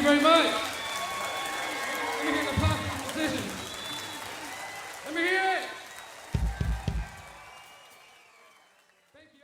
you very much. Let me hear the possible decision. Let me hear it. Thank you.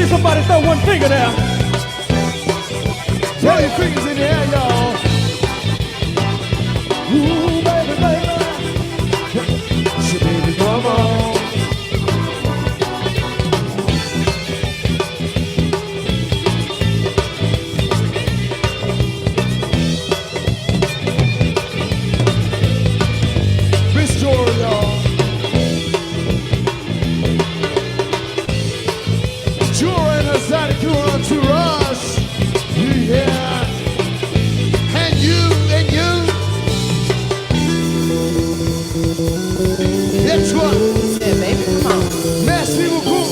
Somebody throw one finger there. Throw your fingers in the air, y'all. Ooh, baby, baby. So baby, come on. Miss Joy, y'all. To us, yeah, and you, that's what, yeah, baby, come on. Merci beaucoup.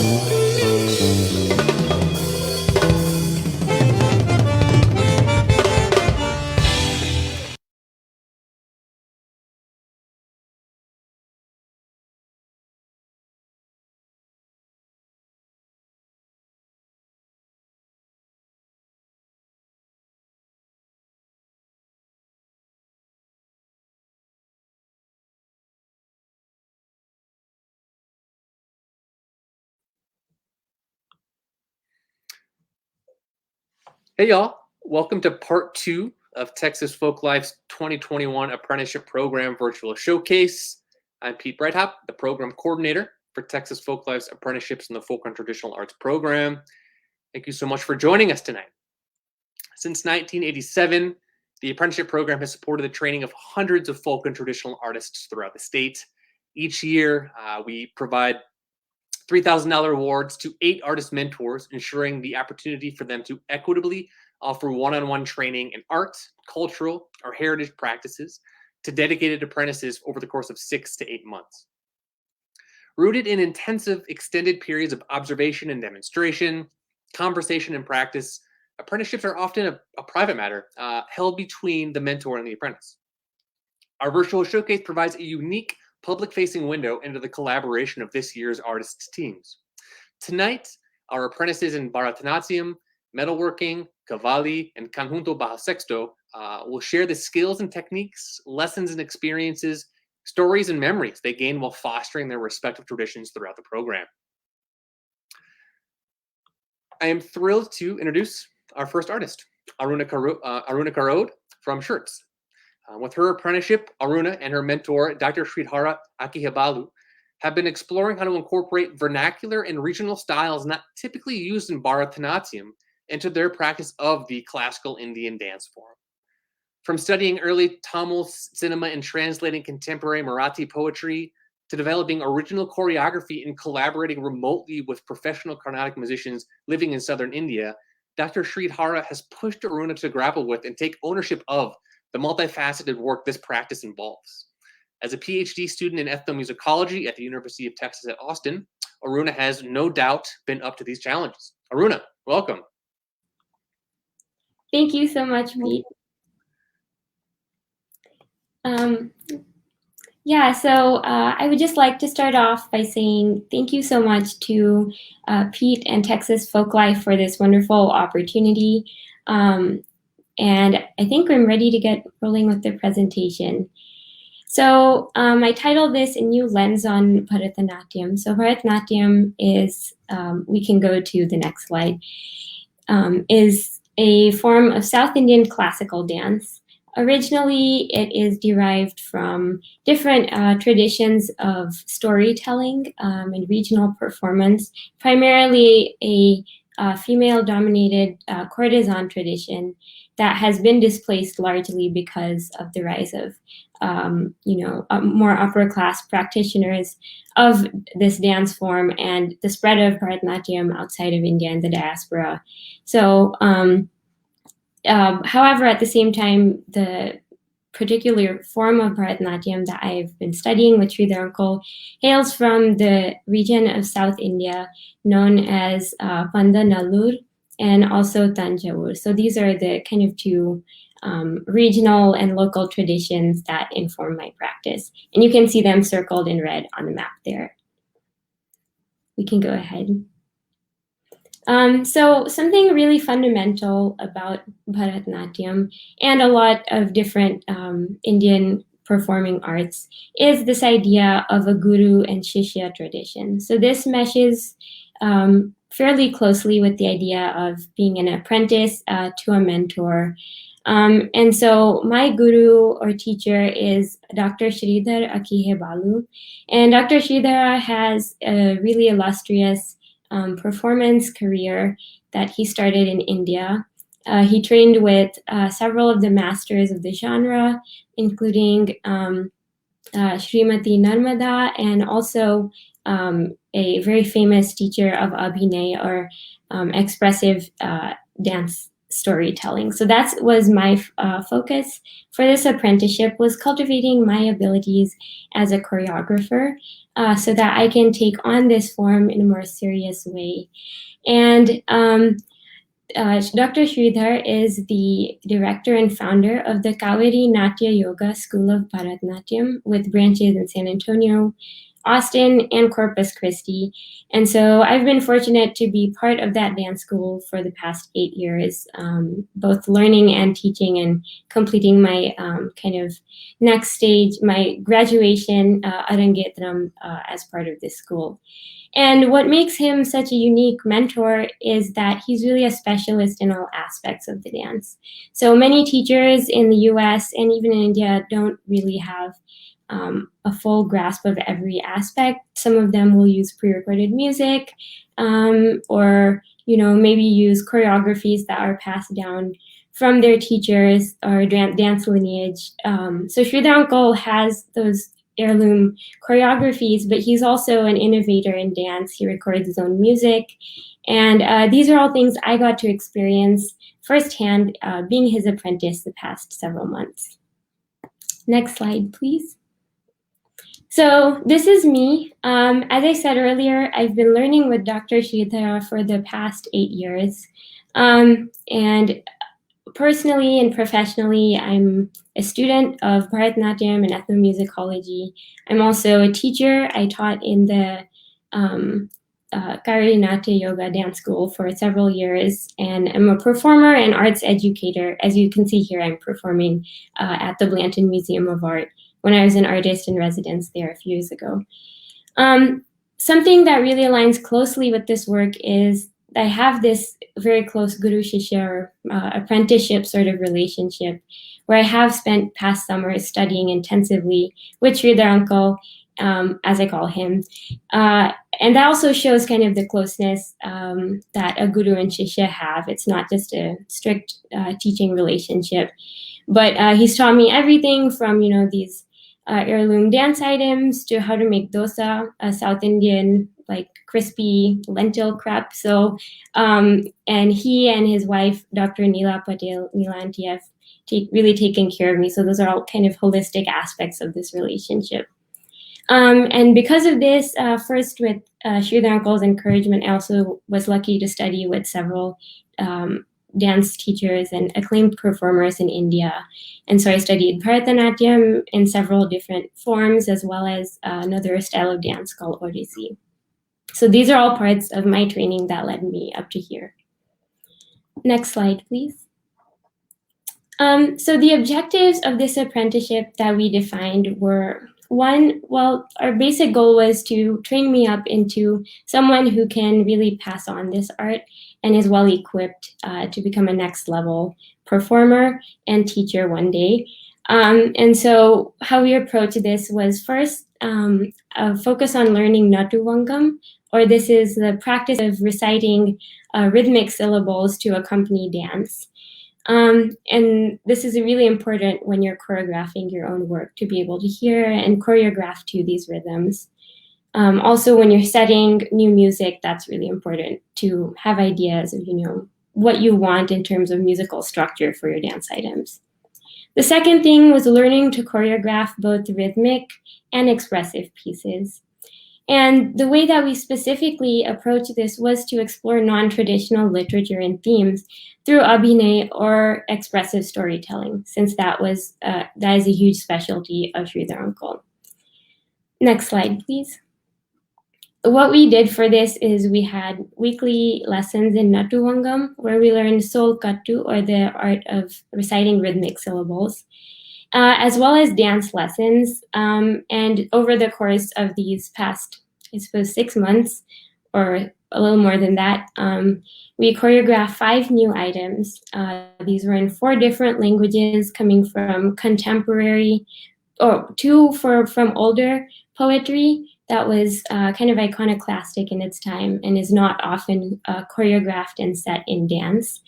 Hey y'all, welcome to part 2 of Texas Folklife's 2021 Apprenticeship Program Virtual Showcase. I'm Pete Breithaupt, the Program Coordinator for Texas Folklife's Apprenticeships in the Folk and Traditional Arts Program. Thank you so much for joining us tonight. Since 1987, the apprenticeship program has supported the training of hundreds of folk and traditional artists throughout the state. Each year, we provide $3,000 awards to 8 artist mentors, ensuring the opportunity for them to equitably offer one-on-one training in art, cultural, or heritage practices to dedicated apprentices over the course of 6 to 8 months. Rooted in intensive, extended periods of observation and demonstration, conversation and practice, apprenticeships are often a private matter held between the mentor and the apprentice. Our virtual showcase provides a unique public-facing window into the collaboration of this year's artists' teams. Tonight, our apprentices in Bharatanatyam, metalworking, Qawwali, and Conjunto Bajo Sexto will share the skills and techniques, lessons and experiences, stories and memories they gain while fostering their respective traditions throughout the program. I am thrilled to introduce our first artist, Aruna Kharod from Schertz. With her apprenticeship, Aruna and her mentor, Dr. Sridhara Akihabalu, have been exploring how to incorporate vernacular and regional styles not typically used in Bharatanatyam into their practice of the classical Indian dance form. From studying early Tamil cinema and translating contemporary Marathi poetry, to developing original choreography and collaborating remotely with professional Carnatic musicians living in southern India, Dr. Sridhara has pushed Aruna to grapple with and take ownership of the multifaceted work this practice involves. As a PhD student in ethnomusicology at the University of Texas at Austin, Aruna has no doubt been up to these challenges. Aruna, welcome. Thank you so much, Pete. I would just like to start off by saying thank you so much to Pete and Texas Folklife for this wonderful opportunity. And I think I'm ready to get rolling with the presentation. So I titled this A New Lens on Bharatanatyam. So Bharatanatyam is, we can go to the next slide, is a form of South Indian classical dance. Originally, it is derived from different traditions of storytelling and regional performance, primarily a female-dominated courtesan tradition that has been displaced largely because of the rise of more upper-class practitioners of this dance form and the spread of Bharatanatyam outside of India and the diaspora. So, however, at the same time, the particular form of Bharatanatyam that I've been studying with Sridhar Uncle hails from the region of South India known as Pandanallur and also Tanjavur. So these are the kind of two regional and local traditions that inform my practice. And you can see them circled in red on the map there. We can go ahead. So something really fundamental about Bharatanatyam and a lot of different Indian performing arts is this idea of a guru and shishya tradition. So this meshes fairly closely with the idea of being an apprentice to a mentor. And so my guru or teacher is Dr. Sridhar Akihabalu. And Dr. Sridhar has a really illustrious performance career that he started in India. He trained with several of the masters of the genre, including Srimati Narmada and also a very famous teacher of Abhinay or expressive dance storytelling. So that was my focus for this apprenticeship, was cultivating my abilities as a choreographer so that I can take on this form in a more serious way. And Dr. Sridhar is the director and founder of the Kaveri Natya Yoga School of Bharatanatyam with branches in San Antonio, Austin, and Corpus Christi. And so I've been fortunate to be part of that dance school for the past 8 years, both learning and teaching and completing my kind of next stage, my graduation Arangetram as part of this school. And what makes him such a unique mentor is that he's really a specialist in all aspects of the dance. So many teachers in the US and even in India don't really have a full grasp of every aspect. Some of them will use pre-recorded music, or maybe use choreographies that are passed down from their teachers or dance lineage. So Sridhar Uncle has those heirloom choreographies, but he's also an innovator in dance. He records his own music. And these are all things I got to experience firsthand being his apprentice the past several months. Next slide, please. So this is me. As I said earlier, I've been learning with Dr. Sridhar for the past 8 years. And personally and professionally, I'm a student of Bharatanatyam and ethnomusicology. I'm also a teacher. I taught in the Kari Natya Yoga dance school for several years, and I'm a performer and arts educator. As you can see here, I'm performing at the Blanton Museum of Art when I was an artist in residence there a few years ago. Something that really aligns closely with this work is I have this very close guru-shishya or apprenticeship sort of relationship where I have spent past summers studying intensively with Sridhar Uncle, as I call him. And that also shows kind of the closeness that a guru and shishya have. It's not just a strict teaching relationship, but he's taught me everything from, these heirloom dance items to how to make dosa, a South Indian like crispy lentil crepe. So, and he and his wife, Dr. Neela Patel, Neela Auntie, have really taken care of me. So those are all kind of holistic aspects of this relationship. And because of this, first with Sridhar Uncle's encouragement, I also was lucky to study with several dance teachers and acclaimed performers in India. And so I studied Bharatanatyam in several different forms, as well as another style of dance called Odissi. So these are all parts of my training that led me up to here. Next slide, please. So the objectives of this apprenticeship that we defined were, one, well, our basic goal was to train me up into someone who can really pass on this art and is well equipped to become a next level performer and teacher one day. And so how we approached this was first a focus on learning Natuvangam, or this is the practice of reciting rhythmic syllables to accompany dance. And this is really important when you're choreographing your own work, to be able to hear and choreograph to these rhythms. Also, when you're setting new music, that's really important to have ideas of, what you want in terms of musical structure for your dance items. The second thing was learning to choreograph both rhythmic and expressive pieces. And the way that we specifically approached this was to explore non-traditional literature and themes through abhinay or expressive storytelling, since that is a huge specialty of Sridhar Uncle. Next slide, please. What we did for this is we had weekly lessons in Natuvangam, where we learned Sol Kattu, or the art of reciting rhythmic syllables, as well as dance lessons. And over the course of these past, I suppose, 6 months, or a little more than that, we choreographed 5 new items. These were in 4 different languages, coming from contemporary, or 2 from older poetry that was kind of iconoclastic in its time and is not often choreographed and set in dance.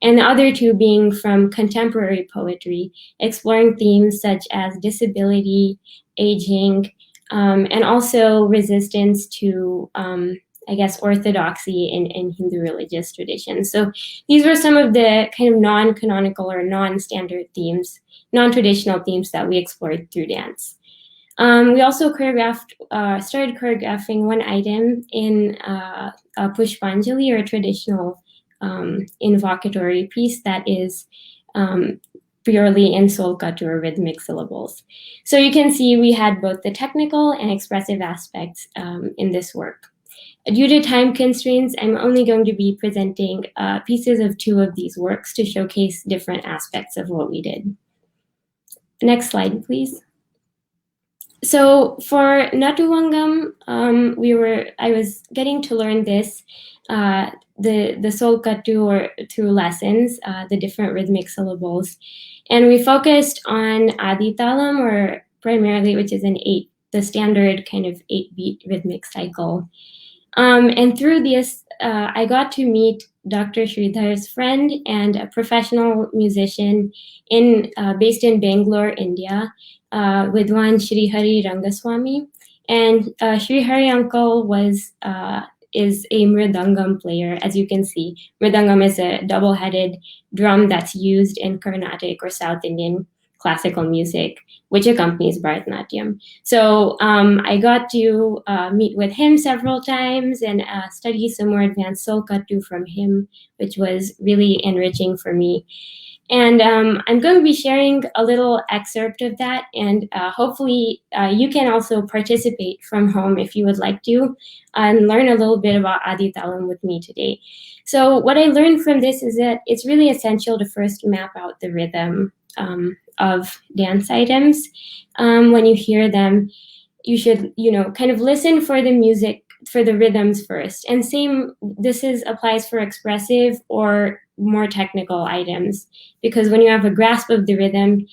And the other 2 being from contemporary poetry, exploring themes such as disability, aging, and also resistance to, orthodoxy in Hindu religious traditions. So these were some of the kind of non-canonical or non-standard themes, non-traditional themes that we explored through dance. We also started choreographing 1 item in a Pushpanjali, or a traditional invocatory piece that is purely in Sol Kattu, or rhythmic syllables. So you can see we had both the technical and expressive aspects in this work. Due to time constraints, I'm only going to be presenting pieces of 2 of these works to showcase different aspects of what we did. Next slide, please. So for Natuvangam, I was getting to learn this, the Sol Kattu, or through lessons, the different rhythmic syllables. And we focused on Aditalam, or primarily, which is the standard kind of 8-beat rhythmic cycle. And through this, I got to meet Dr. Sridhar's friend and a professional musician based in Bangalore, India, Vidwan Shri Hari Rangaswamy. And Shri Hari uncle is a mridangam player. As you can see, mridangam is a double-headed drum that's used in Carnatic or South Indian classical music, which accompanies Bharatanatyam. So I got to meet with him several times and study some more advanced Solkatu from him, which was really enriching for me. And I'm going to be sharing a little excerpt of that, and hopefully you can also participate from home if you would like to, and learn a little bit about Adi Talam with me today. So what I learned from this is that it's really essential to first map out the rhythm of dance items. When you hear them, you should, kind of listen for the music, for the rhythms first. And this applies for expressive or more technical items, because when you have a grasp of the rhythm,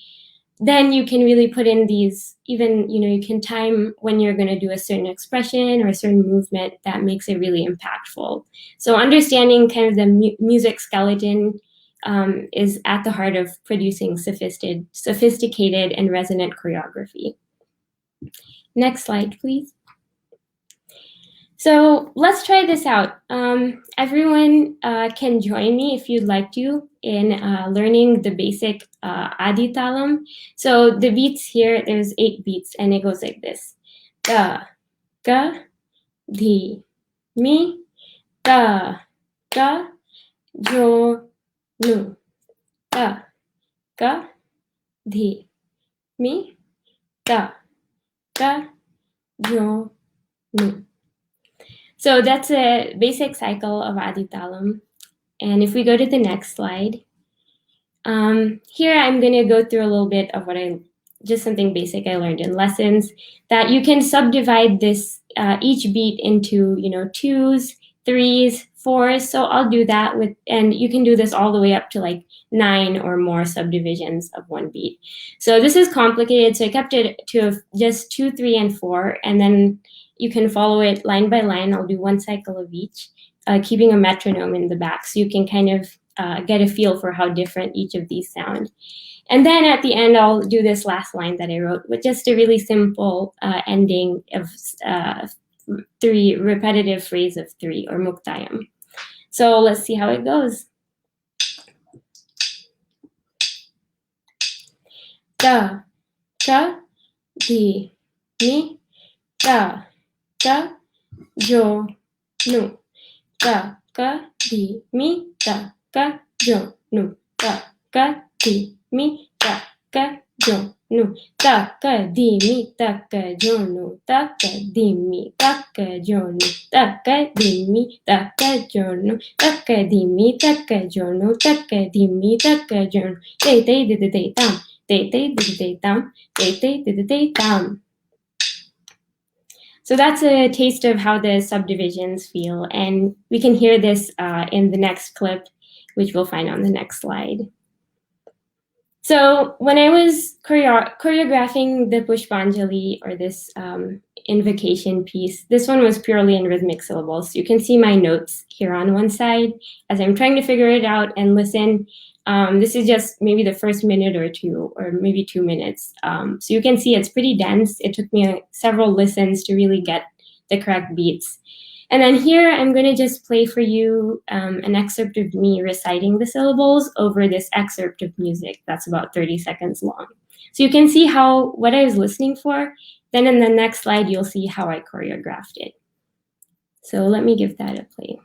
then you can really put in these, even, you can time when you're going to do a certain expression or a certain movement that makes it really impactful. So understanding kind of the music skeleton is at the heart of producing sophisticated and resonant choreography. Next slide, please. So let's try this out. Everyone can join me if you'd like to in learning the basic Adi Talam. So the beats here, there's 8 beats, and it goes like this. Da, ga, di, mi, da, ga, jo, nu. Da, ga, di, mi, da, ga, jo, nu. So that's a basic cycle of Adi Talam. And if we go to the next slide, here I'm going to go through a little bit of just something basic I learned in lessons, that you can subdivide this each beat into 2s, 3s, 4s. So I'll do that and you can do this all the way up to like 9 or more subdivisions of one beat. So this is complicated, so I kept it to just 2, 3, and 4, and then you can follow it line by line. I'll do one cycle of each, keeping a metronome in the back, so you can kind of get a feel for how different each of these sound. And then at the end, I'll do this last line that I wrote with just a really simple ending of 3, repetitive phrase of 3, or muktayam. So let's see how it goes. Da, ka, di, mi, da, ka, jo, nu. Da, ka, di, mi, da, ka, jo, nu. Da, ka, di, mi, da, ka, jo, nu. Da, ka, di, mi, da, ka, jo, nu. Da, ka, di, mi, da, ka, jo, nu. Da, ka, di, mi, da, ka, jo, nu. Da, ka, di, mi, da, ka, jo, nu. Da, ka, di, mi, da, ka, jo, nu. Day, day, day, day, dam. Day, day, day, day, dam. Day, day, day, day, dam. So that's a taste of how the subdivisions feel, and we can hear this in the next clip, which we'll find on the next slide. So when I was choreographing the Pushpanjali, or this invocation piece, this one was purely in rhythmic syllables. You can see my notes here on one side as I'm trying to figure it out and listen. This is just maybe the first minute or 2, or maybe 2 minutes. So you can see it's pretty dense. It took me several listens to really get the correct beats. And then here I'm going to just play for you an excerpt of me reciting the syllables over this excerpt of music that's about 30 seconds long. So you can see what I was listening for. Then in the next slide, you'll see how I choreographed it. So let me give that a play.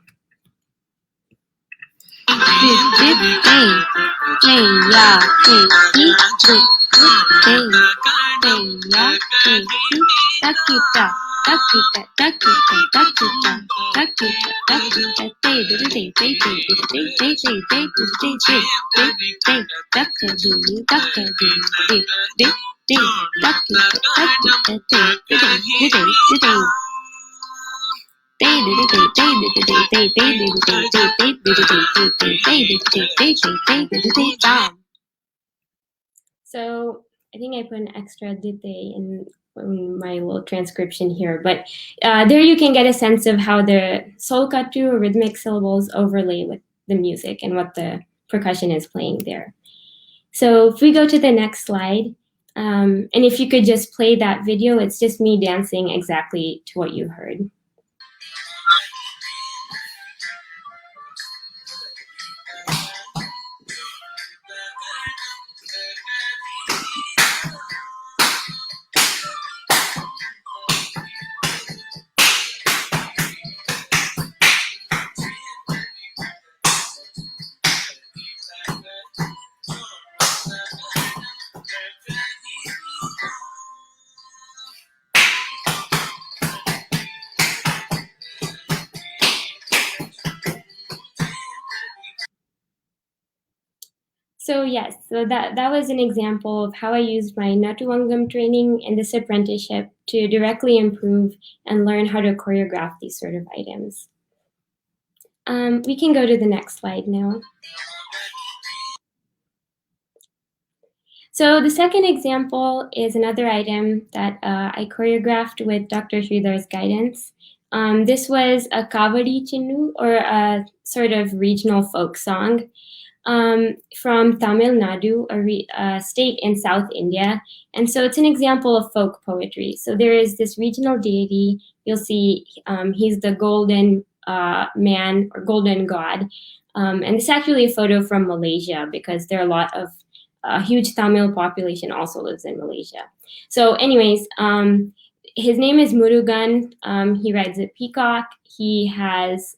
So I think I put an extra dite in my little transcription here, but there you can get a sense of how the solkatu or rhythmic syllables overlay with the music and what the percussion is playing there. So if we go to the next slide, and if you could just play that video, it's just me dancing exactly to what you heard. So yes, so that was an example of how I used my Natuwangam training in this apprenticeship to directly improve and learn how to choreograph these sort of items. We can go to the next slide now. So the second example is another item that I choreographed with Dr. Sridhar's guidance. This was a Qawwali chinu, or a sort of regional folk song from Tamil Nadu, a state in South India. And so it's an example of folk poetry. So there is this regional deity. You'll see he's the golden man or golden god. And it's actually a photo from Malaysia because there are a lot of huge Tamil population also lives in Malaysia. So anyways, his name is Murugan. He rides a peacock. He has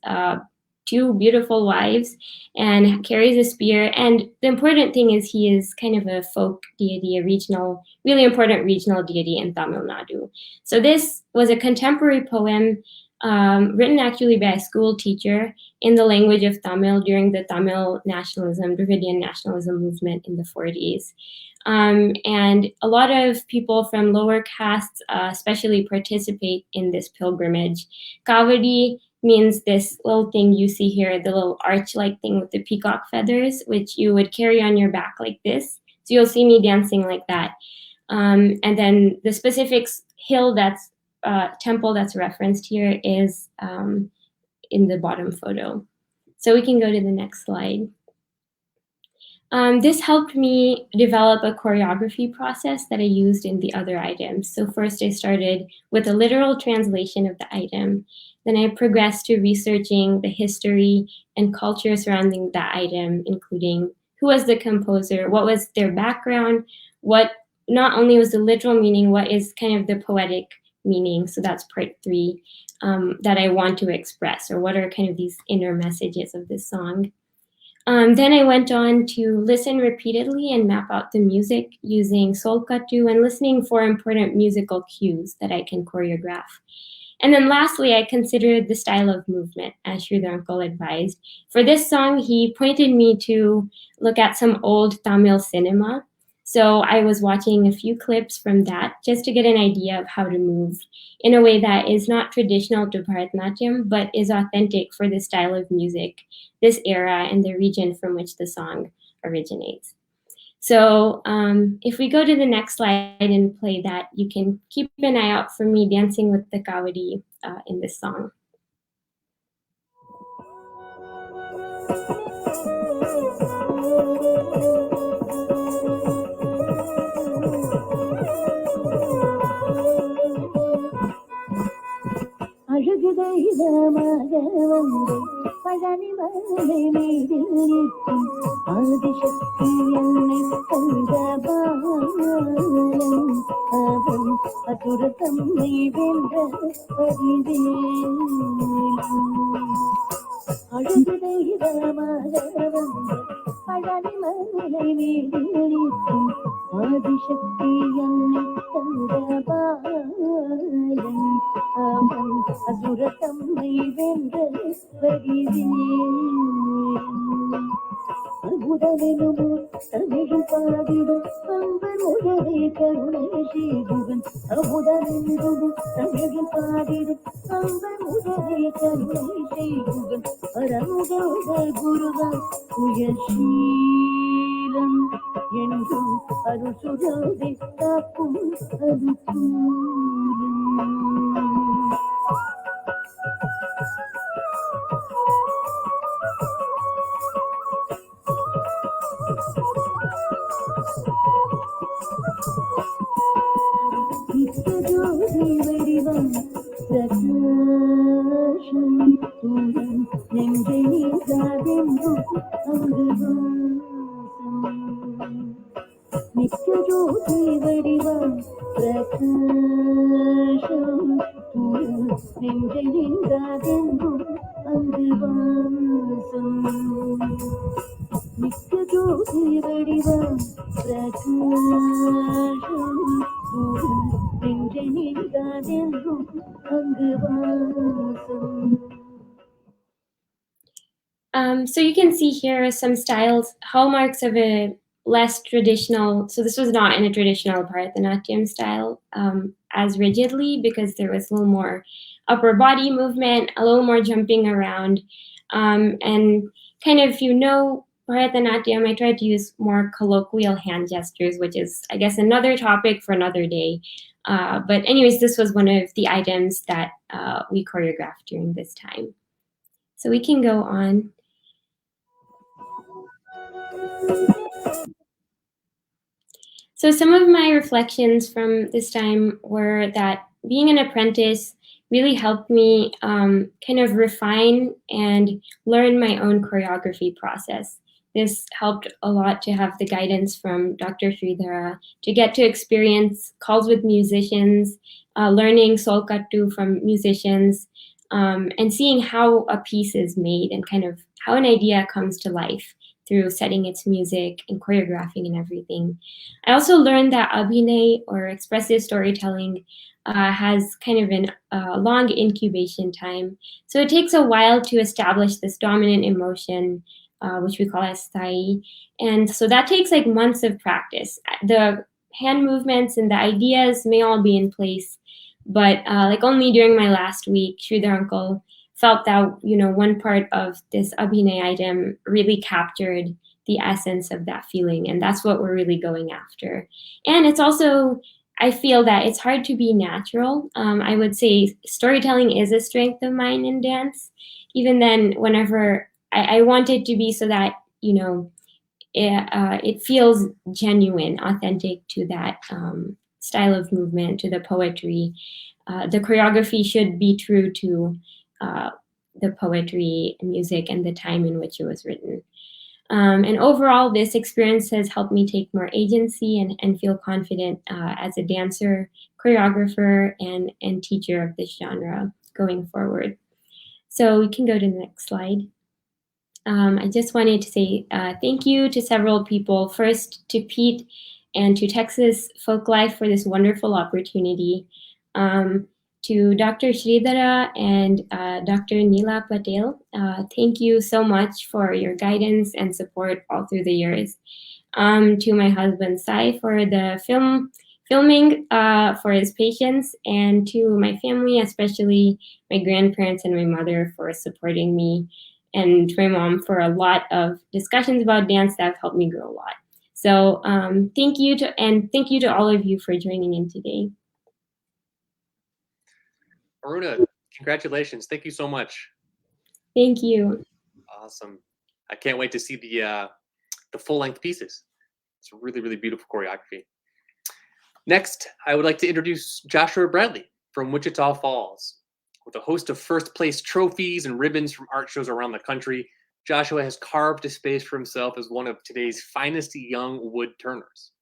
2 beautiful wives and carries a spear. And the important thing is he is kind of a folk deity, a regional, really important regional deity in Tamil Nadu. So this was a contemporary poem written actually by a school teacher in the language of Tamil during the Tamil nationalism, Dravidian nationalism movement in the 40s. And a lot of people from lower castes especially participate in this pilgrimage. Qawwali means this little thing you see here, the little arch-like thing with the peacock feathers, which you would carry on your back like this. So you'll see me dancing like that. And then the specific hill that's temple that's referenced here is in the bottom photo. So we can go to the next slide. This helped me develop a choreography process that I used in the other items. So first I started with a literal translation of the item. Then I progressed to researching the history and culture surrounding that item, including who was the composer, what was their background, what not only was the literal meaning, what is kind of the poetic meaning. So that's part 3 that I want to express, or what are kind of these inner messages of this song. Then I went on to listen repeatedly and map out the music using solkatu and listening for important musical cues that I can choreograph. And then lastly, I considered the style of movement, as Sridhar uncle advised. For this song, he pointed me to look at some old Tamil cinema. So I was watching a few clips from that just to get an idea of how to move in a way that is not traditional to Bharatanatyam, but is authentic for the style of music, this era, and the region from which the song originates. So if we go to the next slide and play that, you can keep an eye out for me dancing with the Qawwali in this song. Palani மலை மீதில் நிற்கும் ஆதிசக்தி என்னை தந்த பாலன் அவன் அசுர தம்மை வென்ற பரிவேலன் அழகு தெய்வமாக வந்த பழனி மலை மீதில் நிற்கும் ஆதிசக்தி என்னை தந்த பாலன் அவன் அசுர தம்மை வென்ற அற்புதமெனுமோ தமிழ் பாடிடும் அன்பர் உடலை கருணை செய்துவன் அமுதமெனுமோ தமிழ் பாடிடும் அன்பர் உடலை கருணை செய்துவன் பரமுக குருவன் உயர்ஷீலம் என் அருசுடாதே காக்கும் அது நித்தஜோதி வடிவம் பிரகாசம் தூரம் நெஞ்சை நீங்காதென்றும் அங்கு வாசம் நித்தஜோதி வடிவம் பிரகாசம் தூரம் நெஞ்சை நீங்காதென்றும் அங்கு வாசம் நித்தஜோதி வடிவம் பிரகாசம் தூரம் நெஞ்சை நீங்காதென்றும் அங்கு வாசம். So you can see here some styles, hallmarks of a less traditional, so this was not in a traditional Bharatanatyam style as rigidly, because there was a little more upper body movement, a little more jumping around. And kind of, if you know Bharatanatyam, I tried to use more colloquial hand gestures, which is, I guess, another topic for another day. But anyways, this was one of the items that we choreographed during this time. So we can go on. So some of my reflections from this time were that being an apprentice really helped me kind of refine and learn my own choreography process. This helped a lot to have the guidance from Dr. Sridhara, to get to experience calls with musicians, learning solkattu from musicians, and seeing how a piece is made and kind of how an idea comes to life through setting its music and choreographing and everything. I also learned that abhinay, or expressive storytelling, has kind of a long incubation time. So it takes a while to establish this dominant emotion, which we call as sthai. And so that takes like months of practice. The hand movements and the ideas may all be in place, but like only during my last week, Sridhar uncle felt that, you know, one part of this abhinay item really captured the essence of that feeling. And that's what we're really going after. And it's also, I feel that it's hard to be natural. I would say storytelling is a strength of mine in dance. Even then, whenever I want it to be so that, you know, it feels genuine, authentic to that style of movement, to the poetry. The choreography should be true to the poetry, music, and the time in which it was written. And overall, this experience has helped me take more agency and feel confident as a dancer, choreographer, and teacher of this genre going forward. So we can go to the next slide. I just wanted to say thank you to several people. First, to Pete and to Texas Folklife for this wonderful opportunity. To Dr. Sridhara and Dr. Neela Patel, thank you so much for your guidance and support all through the years. To my husband Sai for the filming, for his patience, and to my family, especially my grandparents and my mother, for supporting me, and to my mom for a lot of discussions about dance that have helped me grow a lot. So thank you to all of you for joining in today. Aruna, congratulations. Thank you so much. Thank you. Awesome. I can't wait to see the full-length pieces. It's a really, really beautiful choreography. Next, I would like to introduce Joshua Bradley from Wichita Falls. With a host of first-place trophies and ribbons from art shows around the country, Joshua has carved a space for himself as one of today's finest young wood turners.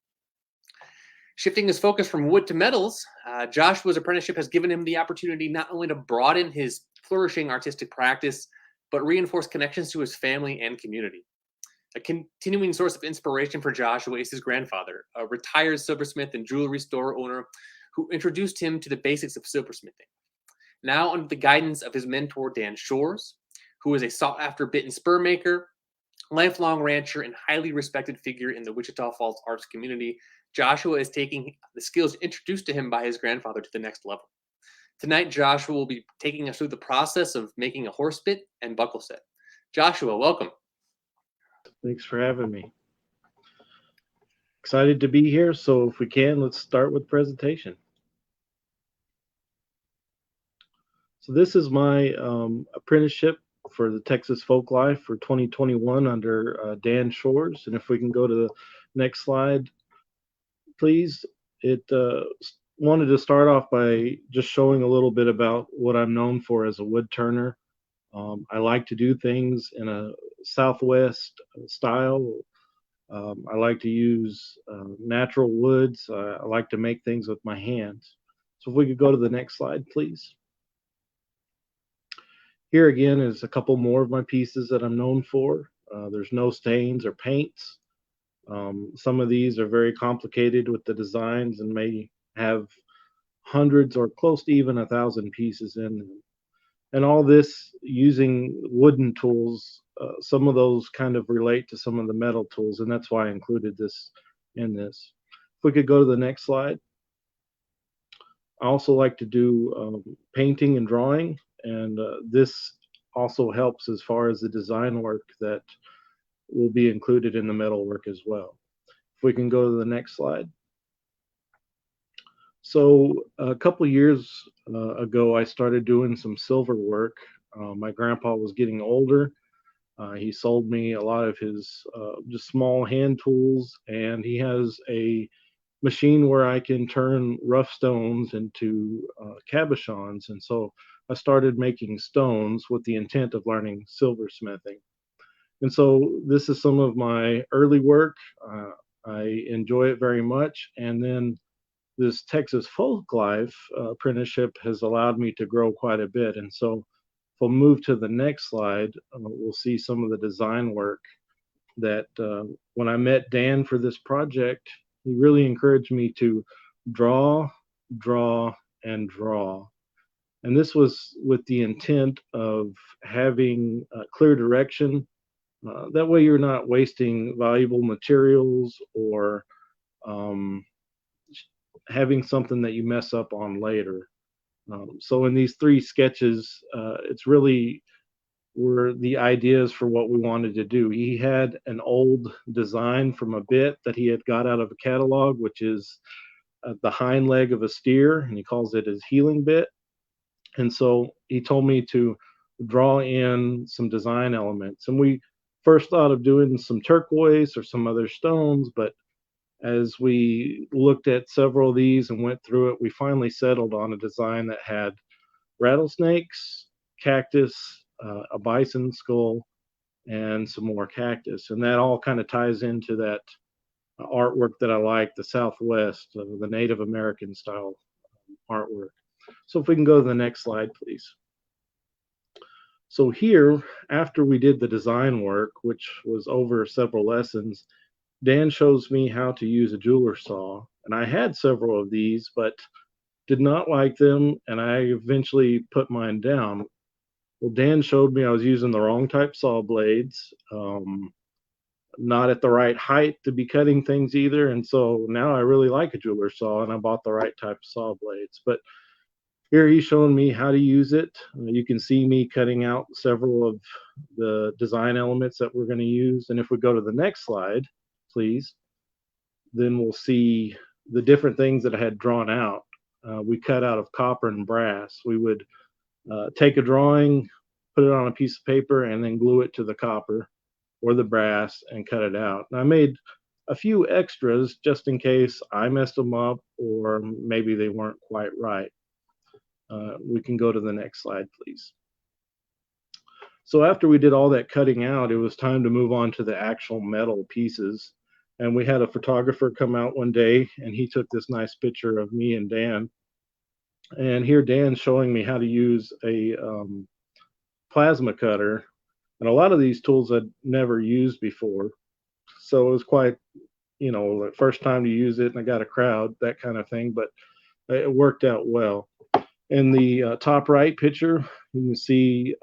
Shifting his focus from wood to metals, Joshua's apprenticeship has given him the opportunity not only to broaden his flourishing artistic practice, but reinforce connections to his family and community. A continuing source of inspiration for Joshua is his grandfather, a retired silversmith and jewelry store owner who introduced him to the basics of silversmithing. Now, under the guidance of his mentor, Dan Shores, who is a sought-after bit and spur maker, lifelong rancher, and highly respected figure in the Wichita Falls arts community, Joshua is taking the skills introduced to him by his grandfather to the next level. Tonight, Joshua will be taking us through the process of making a horse bit and buckle set. Joshua, welcome. Thanks for having me. excited to be here. So if we can, let's start with presentation. So this is my apprenticeship for the Texas Folklife for 2021 under Dan Shores. And if we can go to the next slide, please. It wanted to start off by just showing a little bit about what I'm known for as a wood turner. I like to do things in a Southwest style. I like to use natural woods. I like to make things with my hands. So if we could go to the next slide, please. Here again is a couple more of my pieces that I'm known for. There's no stains or paints. Some of these are very complicated with the designs and may have hundreds or close to even 1,000 pieces in them. And all this using wooden tools. Some of those kind of relate to some of the metal tools, and that's why I included this in this. If we could go to the next slide. I also like to do painting and drawing, and this also helps as far as the design work that will be included in the metal work as well. If we can go to the next slide. So a couple years ago, I started doing some silver work. My grandpa was getting older. He sold me a lot of his just small hand tools, and he has a machine where I can turn rough stones into cabochons. And so I started making stones with the intent of learning silversmithing. And so this is some of my early work. I enjoy it very much. And then this Texas Folklife apprenticeship has allowed me to grow quite a bit. And so if we'll move to the next slide, we'll see some of the design work that when I met Dan for this project, he really encouraged me to draw, draw, and draw. And this was with the intent of having clear direction. That way you're not wasting valuable materials or having something that you mess up on later. So in these three sketches, it's really were the ideas for what we wanted to do. He had an old design from a bit that he had got out of a catalog, which is the hind leg of a steer, and he calls it his healing bit. And so he told me to draw in some design elements. And we first thought of doing some turquoise or some other stones, but as we looked at several of these and went through it, we finally settled on a design that had rattlesnakes, cactus, a bison skull, and some more cactus. And that all kind of ties into that artwork that I like, the Southwest, the Native American style artwork. So if we can go to the next slide, please. So here, after we did the design work, which was over several lessons, Dan shows me how to use a jeweler saw. And I had several of these, but did not like them, and I eventually put mine down. Well, Dan showed me I was using the wrong type saw blades, not at the right height to be cutting things either. And so now I really like a jeweler saw, and I bought the right type of saw blades. But here he's showing me how to use it. You can see me cutting out several of the design elements that we're going to use. And if we go to the next slide, please, then we'll see the different things that I had drawn out. We cut out of copper and brass. We would take a drawing, put it on a piece of paper, and then glue it to the copper or the brass and cut it out. And I made a few extras just in case I messed them up or maybe they weren't quite right. We can go to the next slide, please. So after we did all that cutting out, it was time to move on to the actual metal pieces. And we had a photographer come out one day, and he took this nice picture of me and Dan. And here Dan's showing me how to use a plasma cutter. And a lot of these tools I'd never used before. So it was quite, the first time to use it, and I got a crowd, that kind of thing. But it worked out well. In the top right picture, you can see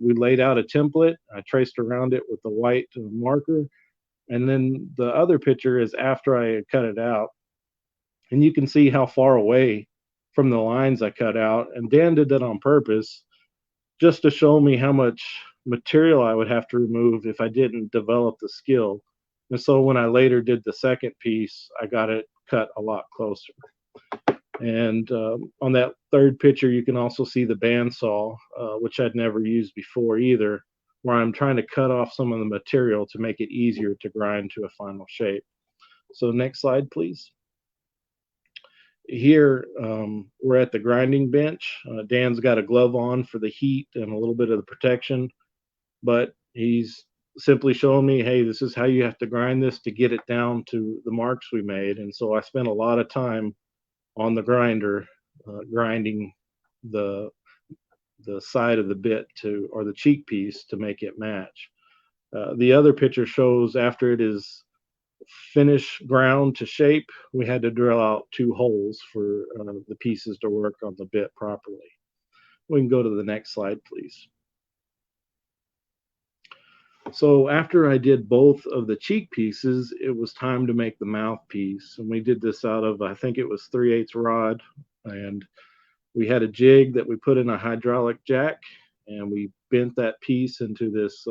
we laid out a template. I traced around it with the white marker. And then the other picture is after I had cut it out. And you can see how far away from the lines I cut out. And Dan did that on purpose just to show me how much material I would have to remove if I didn't develop the skill. And so when I later did the second piece, I got it cut a lot closer. And on that third picture, you can also see the bandsaw, which I'd never used before either, where I'm trying to cut off some of the material to make it easier to grind to a final shape. So next slide, please. Here, we're at the grinding bench. Dan's got a glove on for the heat and a little bit of the protection, but he's simply showing me, hey, this is how you have to grind this to get it down to the marks we made. And so I spent a lot of time on the grinder, grinding the side of the bit to, or the cheek piece, to make it match. The other picture shows after it is finished ground to shape, we had to drill out 2 holes for the pieces to work on the bit properly. We can go to the next slide, please. So after I did both of the cheek pieces, it was time to make the mouthpiece. And we did this out of, I think it was 3/8 rod. And we had a jig that we put in a hydraulic jack, and we bent that piece into this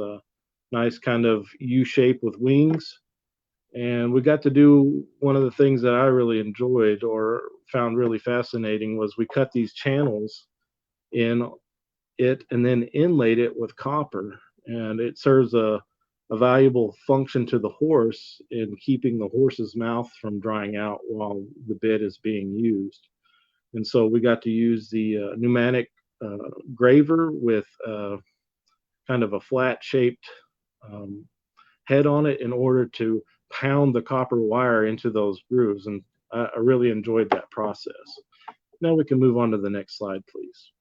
nice kind of U shape with wings. And we got to do one of the things that I really enjoyed or found really fascinating was we cut these channels in it and then inlaid it with copper. And it serves a valuable function to the horse in keeping the horse's mouth from drying out while the bit is being used. And so we got to use the pneumatic graver with kind of a flat shaped head on it in order to pound the copper wire into those grooves. And I really enjoyed that process. Now we can move on to the next slide, please.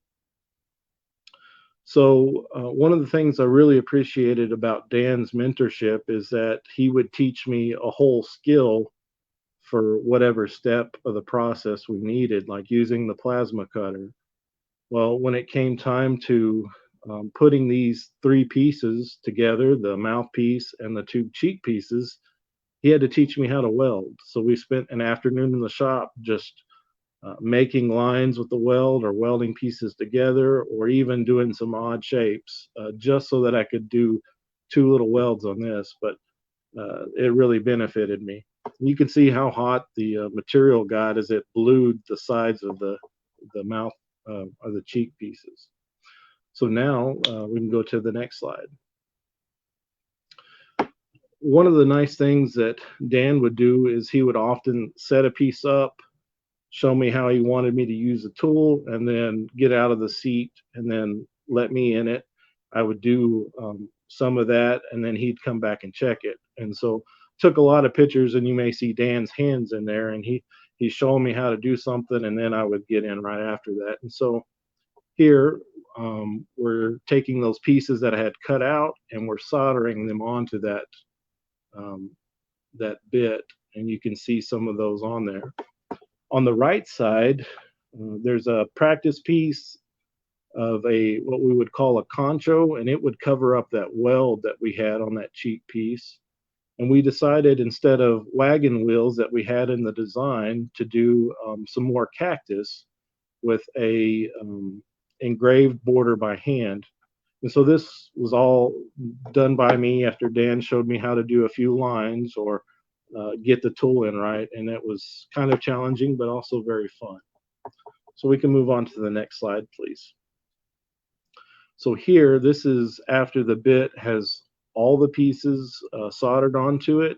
So one of the things I really appreciated about Dan's mentorship is that he would teach me a whole skill for whatever step of the process we needed, like using the plasma cutter. Well, when it came time to putting these 3 pieces together, the mouthpiece and the 2 cheek pieces, he had to teach me how to weld. So we spent an afternoon in the shop just making lines with the weld or welding pieces together, or even doing some odd shapes just so that I could do 2 little welds on this. But it really benefited me. You can see how hot the material got as it blued the sides of the mouth or the cheek pieces. So now we can go to the next slide. One of the nice things that Dan would do is he would often set a piece up, show me how he wanted me to use the tool, and then get out of the seat and then let me in it. I would do some of that, and then he'd come back and check it. And so took a lot of pictures, and you may see Dan's hands in there, and he's showing me how to do something, and then I would get in right after that. And so here we're taking those pieces that I had cut out, and we're soldering them onto that that bit, and you can see some of those on there. On the right side, there's a practice piece of what we would call a concho, and it would cover up that weld that we had on that cheek piece. And we decided, instead of wagon wheels that we had in the design, to do some more cactus with a engraved border by hand. And so this was all done by me after Dan showed me how to do a few lines or get the tool in right. And it was kind of challenging, but also very fun. So we can move on to the next slide, please. So here, this is after the bit has all the pieces soldered onto it,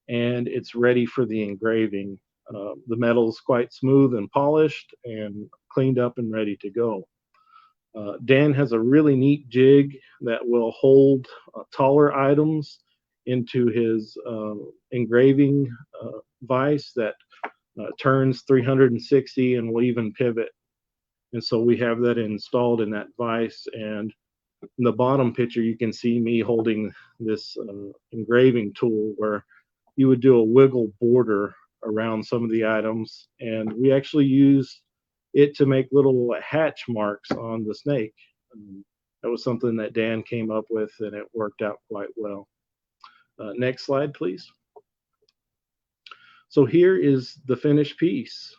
and it's ready for the engraving. The metal's quite smooth and polished and cleaned up and ready to go. Dan has a really neat jig that will hold taller items into his engraving vise that turns 360 and will even pivot. And so we have that installed in that vise. And in the bottom picture, you can see me holding this engraving tool where you would do a wiggle border around some of the items. And we actually use it to make little hatch marks on the snake. That was something that Dan came up with, and it worked out quite well. Next slide, please. So here is the finished piece.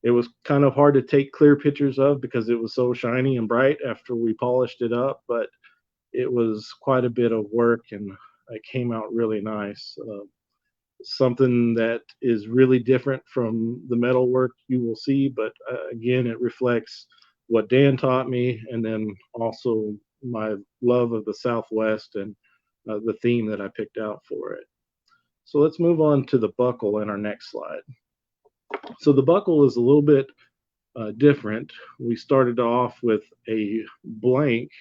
It was kind of hard to take clear pictures of because it was so shiny and bright after we polished it up, but it was quite a bit of work, and it came out really nice. Something that is really different from the metal work you will see, but again, it reflects what Dan taught me, and then also my love of the Southwest and the theme that I picked out for it. So let's move on to the buckle in our next slide. So the buckle is a little bit different. We started off with a blank,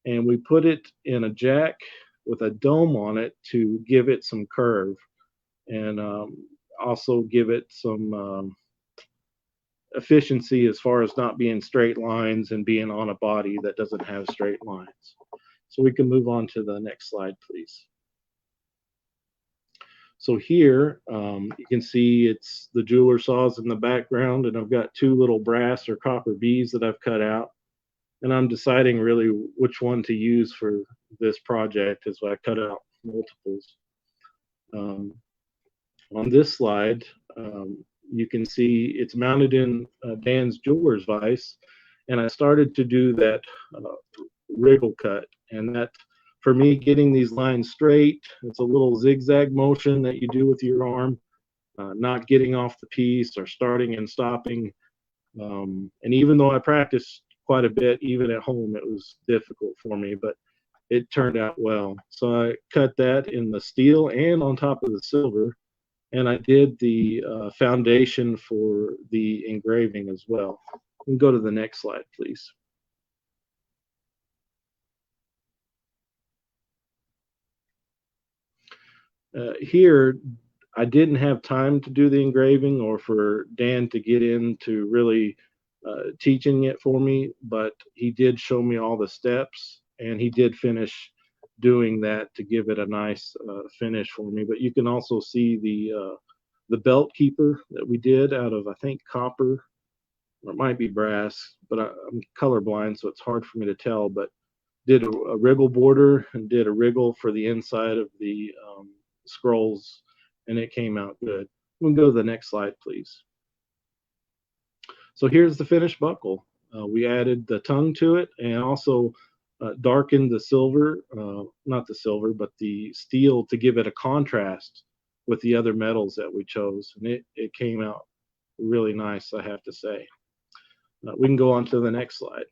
and we put it in a jack with a dome on it to give it some curve, and also give it some efficiency as far as not being straight lines and being on a body that doesn't have straight lines. So we can move on to the next slide, please. So here you can see it's the jeweler saws in the background, and I've got two little brass or copper bees that I've cut out, and I'm deciding really which one to use for this project as I cut out multiples. On this slide, you can see it's mounted in Dan's jeweler's vise, and I started to do that wriggle cut, and that, for me, getting these lines straight, it's a little zigzag motion that you do with your arm, not getting off the piece or starting and stopping. And even though I practiced quite a bit, even at home, it was difficult for me, but it turned out well. So I cut that in the steel and on top of the silver, and I did the foundation for the engraving as well. We can go to the next slide, please. Here, I didn't have time to do the engraving or for Dan to get into really teaching it for me, but he did show me all the steps, and he did finish doing that to give it a nice finish for me. But you can also see the belt keeper that we did out of, I think, copper, or it might be brass, but I'm colorblind, so it's hard for me to tell, but did a wriggle border and did a wriggle for the inside of the scrolls, and it came out good. We can go to the next slide, please. So here's the finished buckle. We added the tongue to it, and also darkened the silver, not the silver, but the steel, to give it a contrast with the other metals that we chose. And it came out really nice, I have to say. We can go on to the next slide.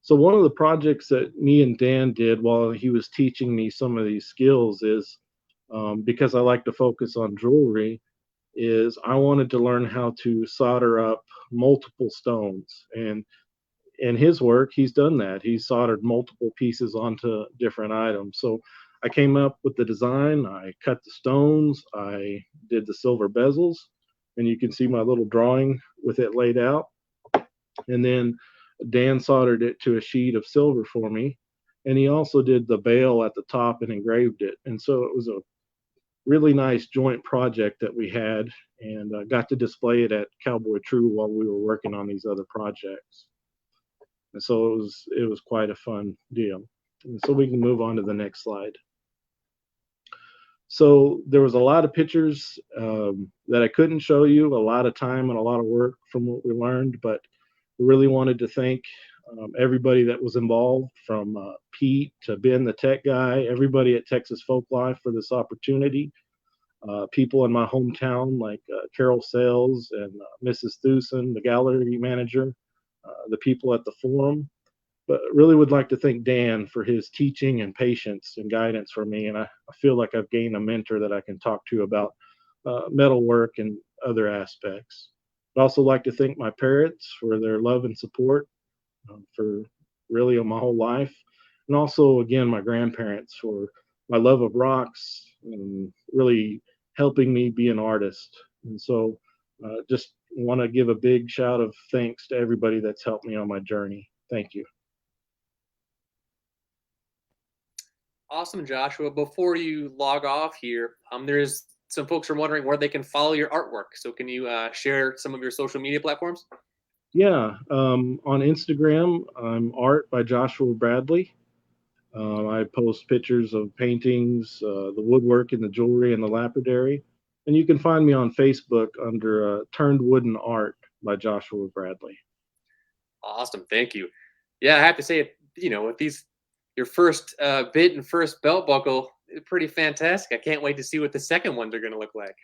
So one of the projects that me and Dan did while he was teaching me some of these skills is, because I like to focus on jewelry, is I wanted to learn how to solder up multiple stones. And in his work, he's done that. He's soldered multiple pieces onto different items. So I came up with the design, I cut the stones, I did the silver bezels, and you can see my little drawing with it laid out. And then Dan soldered it to a sheet of silver for me, and he also did the bail at the top and engraved it. And so it was a really nice joint project that we had, and got to display it at Cowboy True while we were working on these other projects. And so it was quite a fun deal. And so we can move on to the next slide. So there was a lot of pictures that I couldn't show you, a lot of time and a lot of work from what we learned, but we really wanted to thank everybody that was involved, from Pete to Ben, the tech guy, everybody at Texas Folklife for this opportunity. People in my hometown like Carol Sales and Mrs. Thusen, the gallery manager, the people at the forum. But really would like to thank Dan for his teaching and patience and guidance for me. And I feel like I've gained a mentor that I can talk to about metal work and other aspects. I'd also like to thank my parents for their love and support for really my whole life. And also, again, my grandparents for my love of rocks and really helping me be an artist. And so just want to give a big shout of thanks to everybody that's helped me on my journey. Thank you. Awesome, Joshua. Before you log off here, there's some folks are wondering where they can follow your artwork. So can you share some of your social media platforms? Yeah, on Instagram, I'm Art by Joshua Bradley. I post pictures of paintings, the woodwork and the jewelry and the lapidary. And you can find me on Facebook under Turned Wooden Art by Joshua Bradley. Awesome. Thank you. Yeah, I have to say, with these your first bit and first belt buckle is pretty fantastic. I can't wait to see what the second ones are going to look like.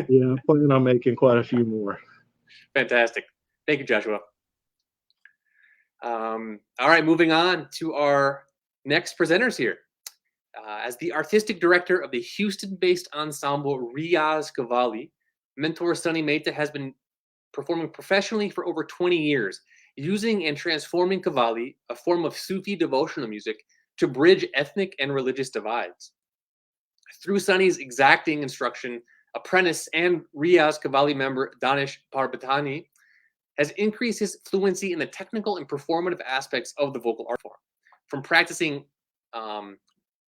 Yeah, I'm planning on making quite a few more. Fantastic. Thank you, Joshua. All right, moving on to our next presenters here. As the artistic director of the Houston-based ensemble Riaz Qawwali, mentor Sunny Mehta has been performing professionally for over 20 years, using and transforming Qawwali, a form of Sufi devotional music, to bridge ethnic and religious divides. Through Sunny's exacting instruction, apprentice and Riaz Qawwali member Danish Parbtani has increased his fluency in the technical and performative aspects of the vocal art form, from practicing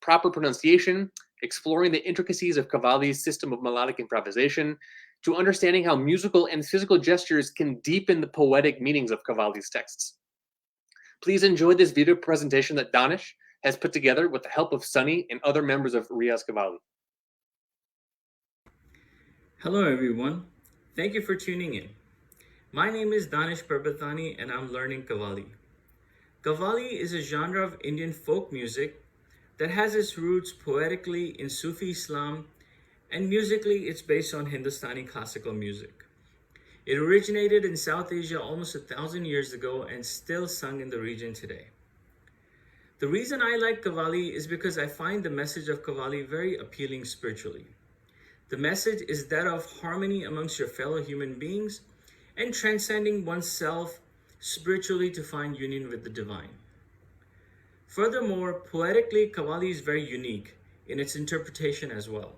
proper pronunciation, exploring the intricacies of Qawwali's system of melodic improvisation, to understanding how musical and physical gestures can deepen the poetic meanings of Qawwali's texts. Please enjoy this video presentation that Danish has put together with the help of Sunny and other members of Riaz Qawwali. Hello everyone, thank you for tuning in. My name is Danish Parbtani and I'm learning Qawwali. Qawwali is a genre of Indian folk music that has its roots poetically in Sufi Islam, and musically it's based on Hindustani classical music. It originated in South Asia almost 1,000 years ago and still sung in the region today. The reason I like Qawwali is because I find the message of Qawwali very appealing spiritually. The message is that of harmony amongst your fellow human beings and transcending oneself spiritually to find union with the divine. Furthermore, poetically, Qawwali is very unique in its interpretation as well.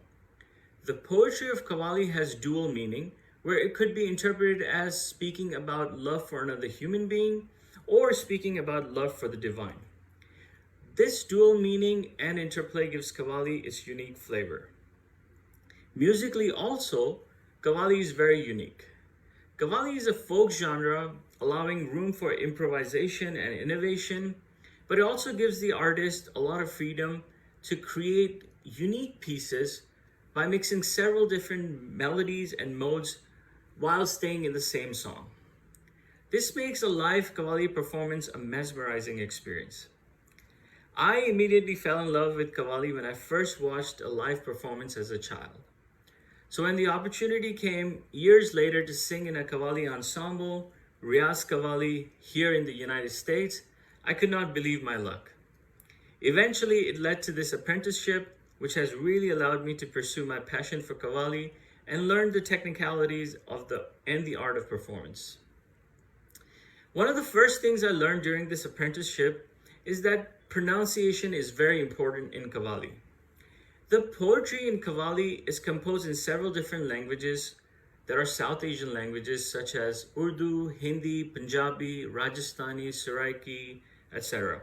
The poetry of Qawwali has dual meaning, where it could be interpreted as speaking about love for another human being or speaking about love for the divine. This dual meaning and interplay gives Qawwali its unique flavor. Musically also, Qawwali is very unique. Qawwali is a folk genre allowing room for improvisation and innovation, but it also gives the artist a lot of freedom to create unique pieces by mixing several different melodies and modes while staying in the same song. This makes a live Qawwali performance a mesmerizing experience. I immediately fell in love with Qawwali when I first watched a live performance as a child. So when the opportunity came years later to sing in a Qawwali ensemble, Riaz Qawwali, here in the United States, I could not believe my luck. Eventually, it led to this apprenticeship, which has really allowed me to pursue my passion for Qawwali and learn the technicalities of the art of performance. One of the first things I learned during this apprenticeship is that pronunciation is very important in Qawwali. The poetry in Qawwali is composed in several different languages that are South Asian languages such as Urdu, Hindi, Punjabi, Rajasthani, Saraiki, etc.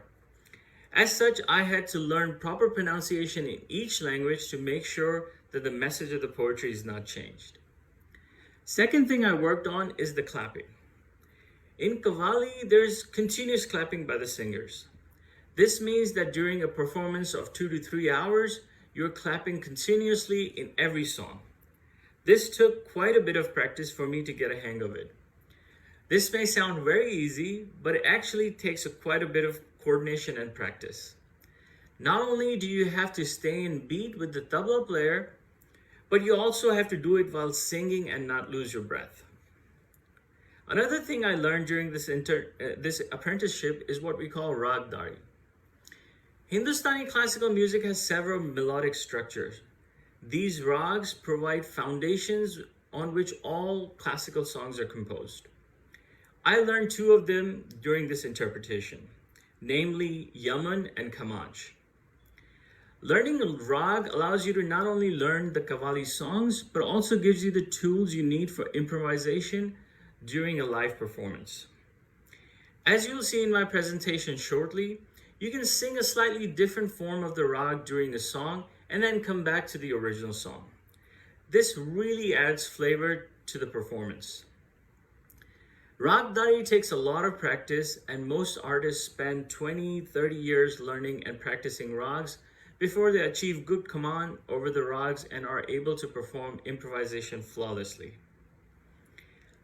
As such, I had to learn proper pronunciation in each language to make sure that the message of the poetry is not changed. Second thing I worked on is the clapping. In Qawwali, there's continuous clapping by the singers. This means that during a performance of 2 to 3 hours, you're clapping continuously in every song. This took quite a bit of practice for me to get a hang of it. This may sound very easy, but it actually takes quite a bit of coordination and practice. Not only do you have to stay in beat with the tabla player, but you also have to do it while singing and not lose your breath. Another thing I learned during this apprenticeship is what we call rag dari. Hindustani classical music has several melodic structures. These rags provide foundations on which all classical songs are composed. I learned 2 of them during this interpretation, namely Yaman and Kamanch. Learning a rag allows you to not only learn the Qawwali songs, but also gives you the tools you need for improvisation during a live performance. As you'll see in my presentation shortly, you can sing a slightly different form of the rag during the song and then come back to the original song. This really adds flavor to the performance. Rag dari takes a lot of practice, and most artists spend 20-30 years learning and practicing rags before they achieve good command over the rags and are able to perform improvisation flawlessly.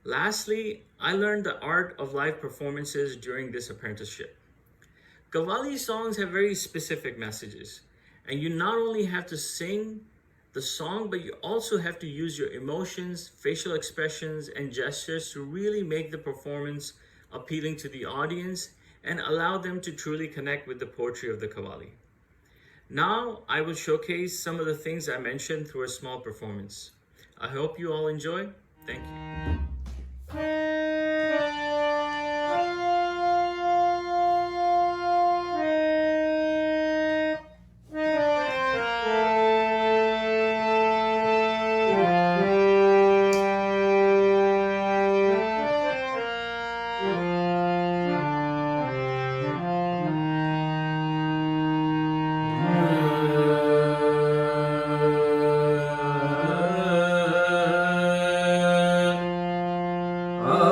Lastly, I learned the art of live performances during this apprenticeship. Qawwali songs have very specific messages, and you not only have to sing the song, but you also have to use your emotions, facial expressions, and gestures to really make the performance appealing to the audience and allow them to truly connect with the poetry of the Qawwali. Now, I will showcase some of the things I mentioned through a small performance. I hope you all enjoy. Thank you. Ah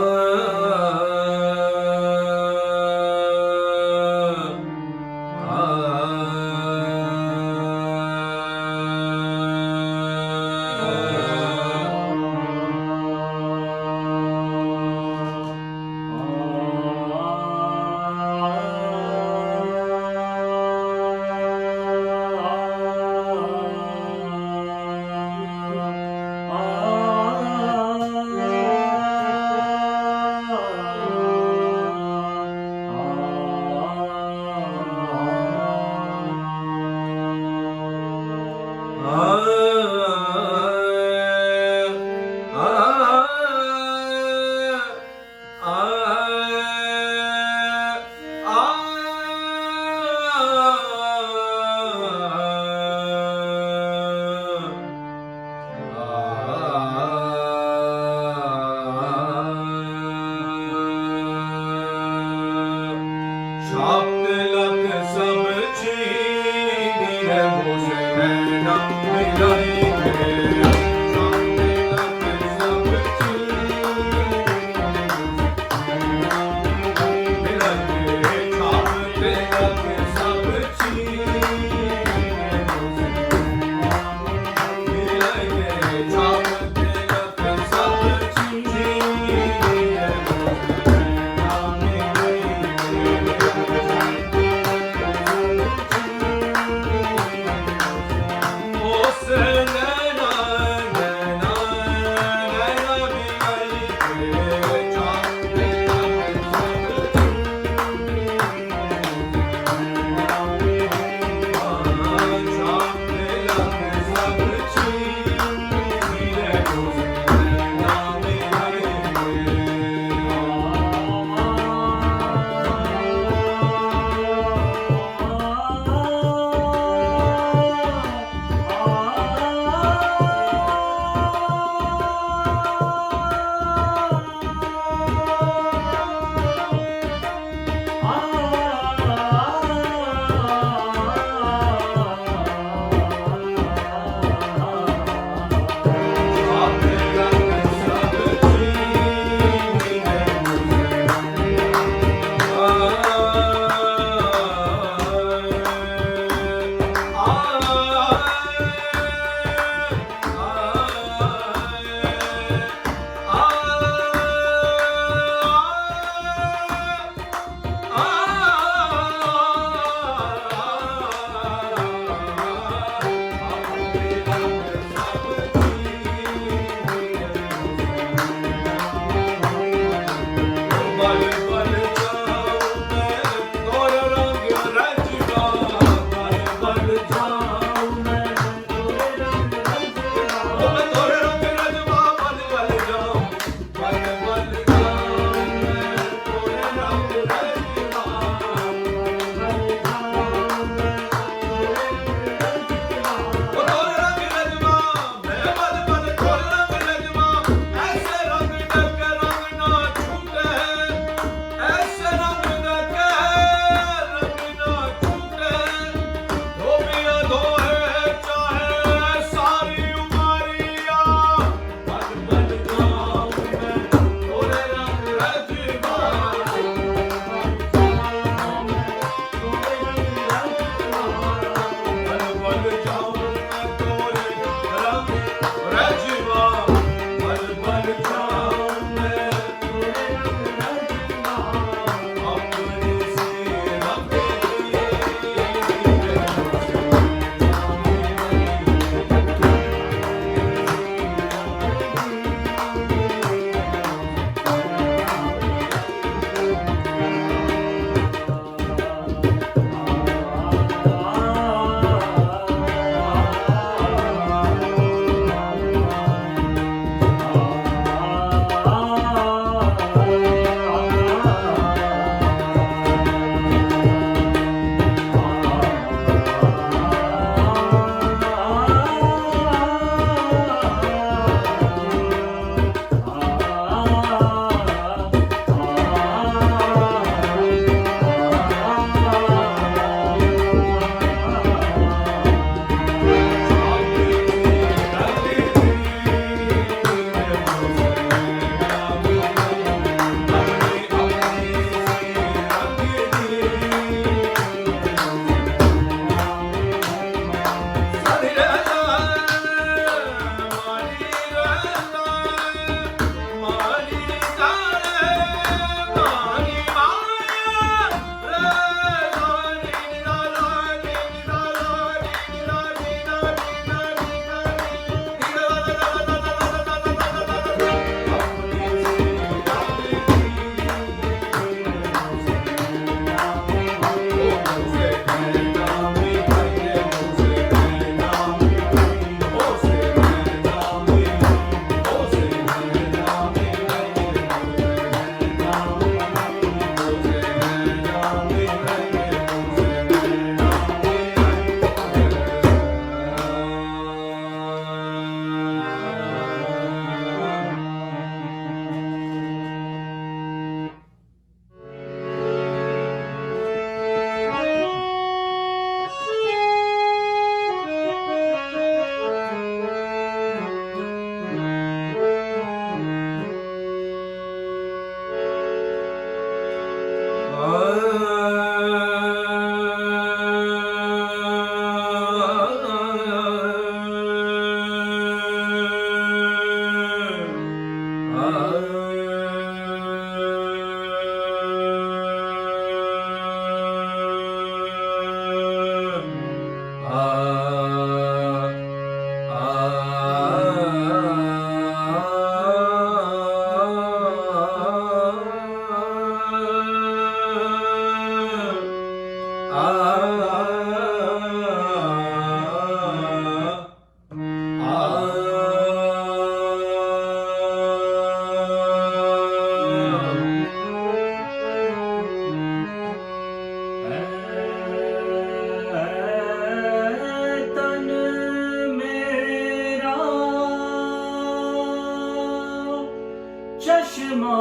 ਚਸ਼ਮਾ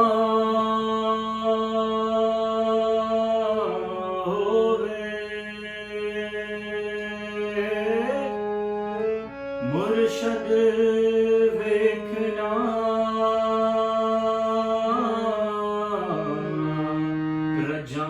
ਹੋਵੇ ਮੁਰਸ਼ਦ ਵੇਖਣਾ ਰਜਾ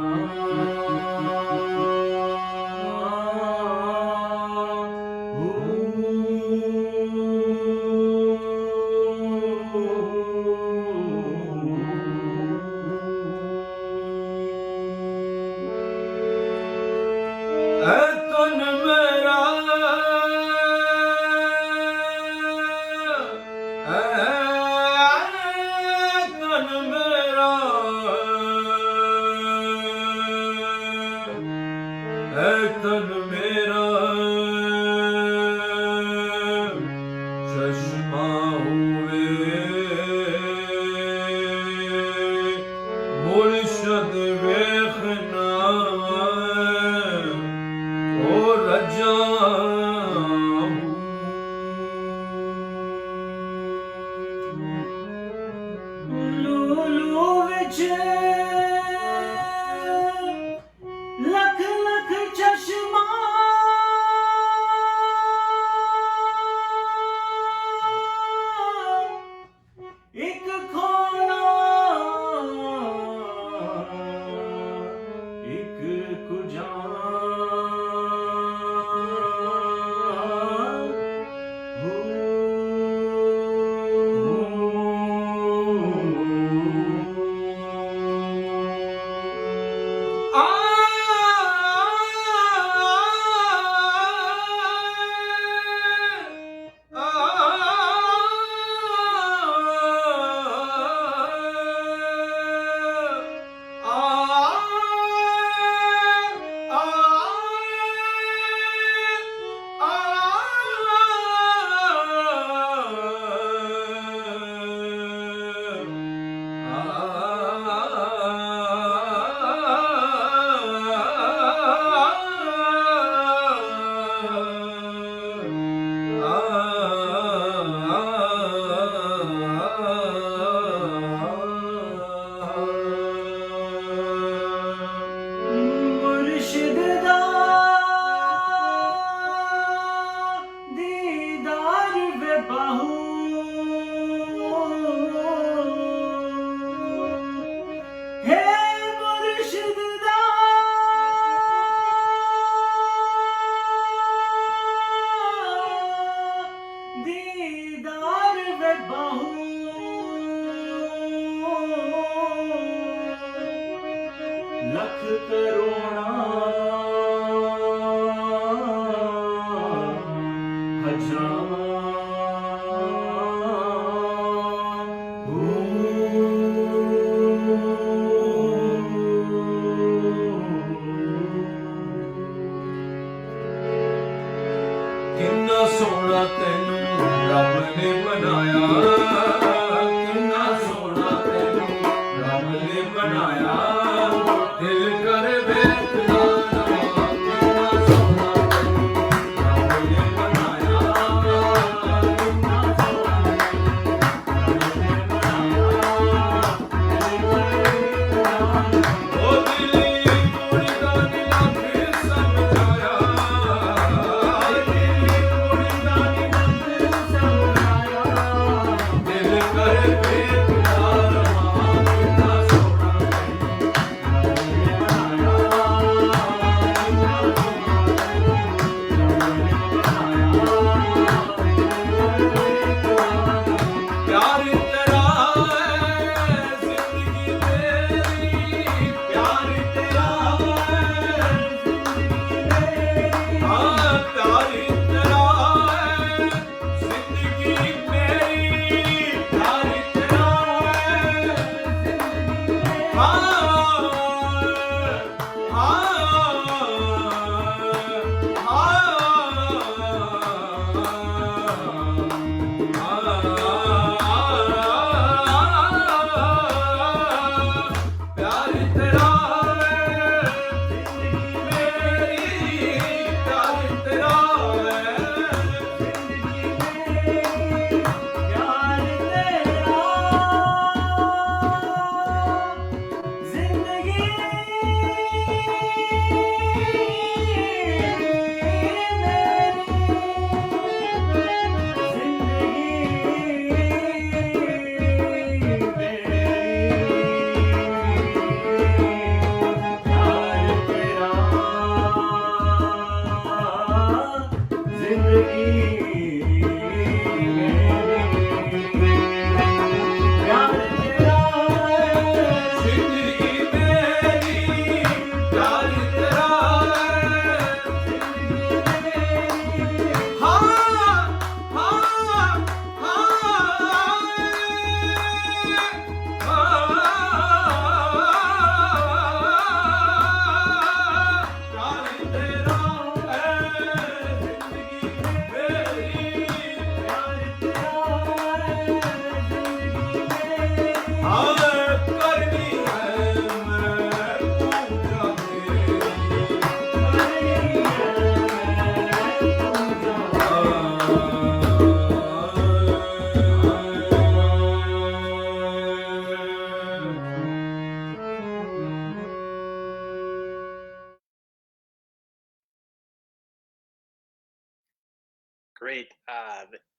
Great.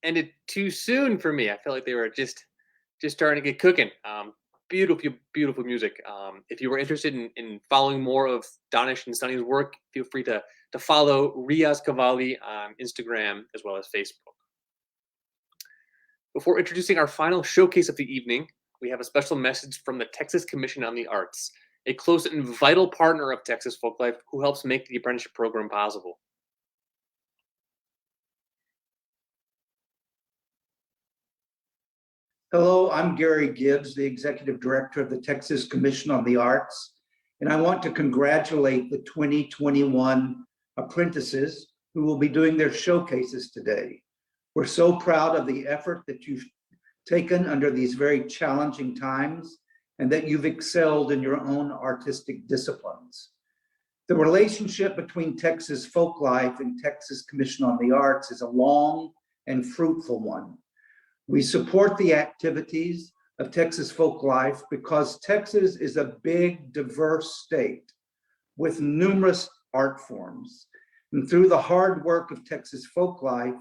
Ended too soon for me. I felt like they were just starting to get cooking. Beautiful music. If you were interested in following more of Danish and Sunny's work, feel free to follow Riaz Qawwali on Instagram as well as Facebook. Before introducing our final showcase of the evening, we have a special message from the Texas Commission on the Arts, a close and vital partner of Texas Folklife who helps make the apprenticeship program possible. Hello, I'm Gary Gibbs, the Executive Director of the Texas Commission on the Arts, and I want to congratulate the 2021 apprentices who will be doing their showcases today. We're so proud of the effort that you've taken under these very challenging times and that you've excelled in your own artistic disciplines. The relationship between Texas Folklife and Texas Commission on the Arts is a long and fruitful one. We support the activities of Texas Folklife because Texas is a big, diverse state with numerous art forms. And through the hard work of Texas Folklife,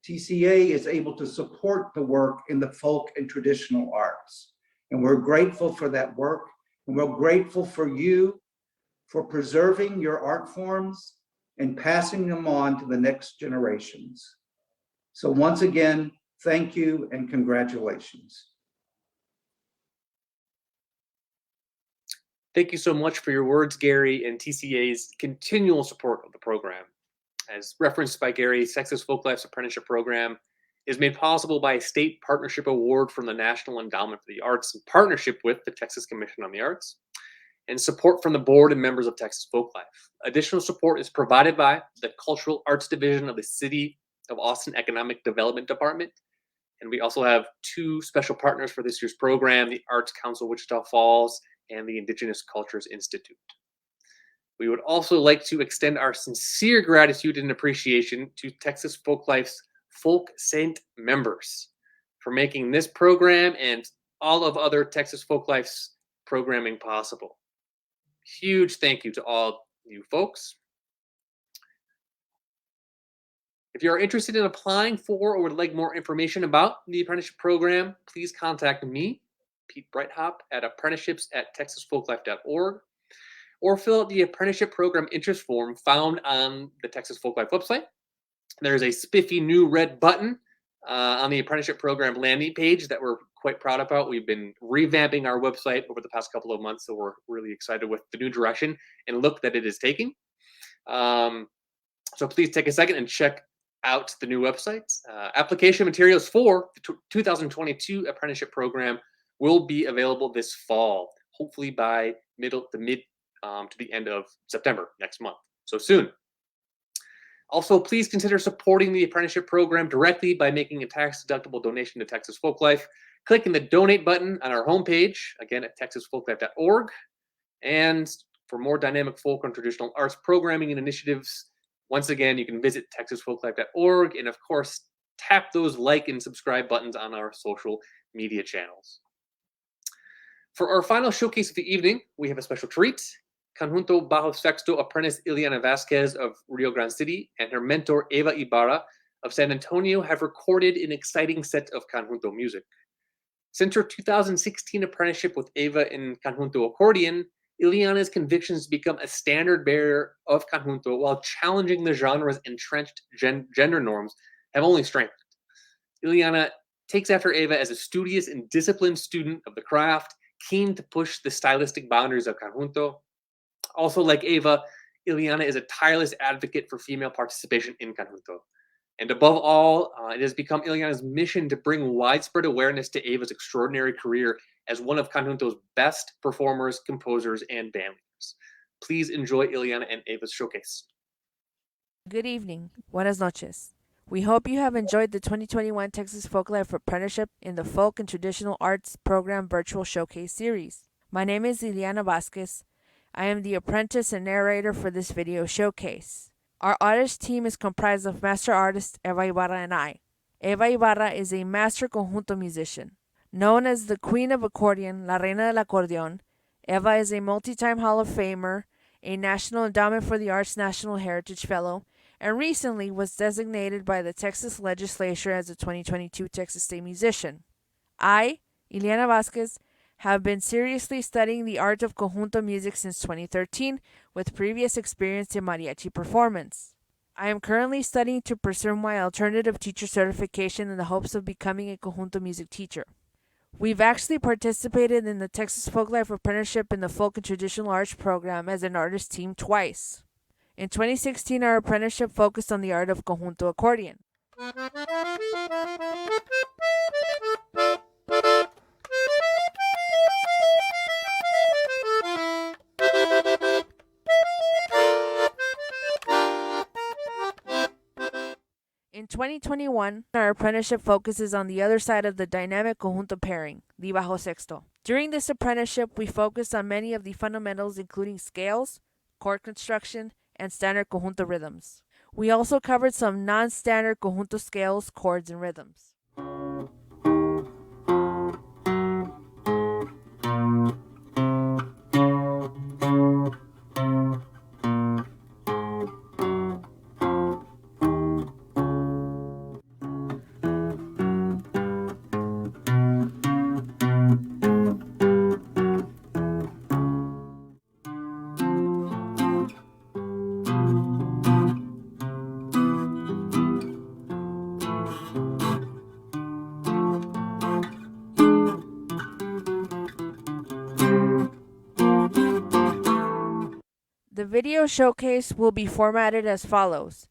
TCA is able to support the work in the folk and traditional arts. And we're grateful for that work. And we're grateful for you for preserving your art forms and passing them on to the next generations. So once again, thank you and congratulations. Thank you so much for your words, Gary, and TCA's continual support of the program. As referenced by Gary, Texas Folklife's Apprenticeship Program is made possible by a state partnership award from the National Endowment for the Arts in partnership with the Texas Commission on the Arts, and support from the board and members of Texas Folklife. Additional support is provided by the Cultural Arts Division of the City of Austin Economic Development Department. And we also have two special partners for this year's program, the Arts Council Wichita Falls and the Indigenous Cultures Institute. We would also like to extend our sincere gratitude and appreciation to Texas Folklife's Folk Saint members for making this program and all of other Texas Folklife's programming possible. Huge thank you to all you folks. If you are interested in applying for or would like more information about the apprenticeship program, please contact me, Pete Breithaupt, at apprenticeships@texasfolklife.org, or fill out the apprenticeship program interest form found on the Texas Folklife website. There's a spiffy new red button on the apprenticeship program landing page that we're quite proud about. We've been revamping our website over the past couple of months, so we're really excited with the new direction and look that it is taking. So please take a second and check out the new websites. Application materials for the 2022 apprenticeship program will be available this fall, hopefully by mid to the end of September next month, so soon. Also, please consider supporting the apprenticeship program directly by making a tax-deductible donation to Texas Folklife, clicking the donate button on our homepage, again at texasfolklife.org. And for more dynamic folk and traditional arts programming and initiatives, once again, you can visit texasfolklife.org, and of course, tap those like and subscribe buttons on our social media channels. For our final showcase of the evening, we have a special treat. Conjunto Bajo Sexto apprentice Iliana Vasquez of Rio Grande City and her mentor Eva Ibarra of San Antonio have recorded an exciting set of Conjunto music. Since her 2016 apprenticeship with Eva in Conjunto accordion, Iliana's convictions become a standard bearer of Conjunto while challenging the genre's entrenched gender norms have only strengthened. Iliana takes after Eva as a studious and disciplined student of the craft, keen to push the stylistic boundaries of Conjunto. Also, like Eva, Iliana is a tireless advocate for female participation in Conjunto. And above all, it has become Iliana's mission to bring widespread awareness to Eva's extraordinary career as one of Conjunto's best performers, composers, and band leaders. Please enjoy Iliana and Eva's showcase. Good evening. Buenas noches. We hope you have enjoyed the 2021 Texas Folklife Apprenticeship in the Folk and Traditional Arts Program Virtual Showcase Series. My name is Iliana Vasquez. I am the apprentice and narrator for this video showcase. Our artist team is comprised of master artist Eva Ibarra and I. Eva Ibarra is a master conjunto musician. Known as the Queen of Accordion, La Reina del Acordeon, Eva is a multi-time Hall of Famer, a National Endowment for the Arts National Heritage Fellow, and recently was designated by the Texas legislature as a 2022 Texas State Musician. I, Iliana Vasquez, have been seriously studying the art of conjunto music since 2013, with previous experience in mariachi performance. I am currently studying to pursue my alternative teacher certification in the hopes of becoming a conjunto music teacher. We've actually participated in the Texas Folklife Apprenticeship in the Folk and Traditional Arts program as an artist team twice. In 2016, our apprenticeship focused on the art of conjunto accordion. In 2021, our apprenticeship focuses on the other side of the dynamic conjunto pairing, the Bajo Sexto. During this apprenticeship, we focused on many of the fundamentals including scales, chord construction, and standard conjunto rhythms. We also covered some non-standard conjunto scales, chords, and rhythms. The video showcase will be formatted as follows.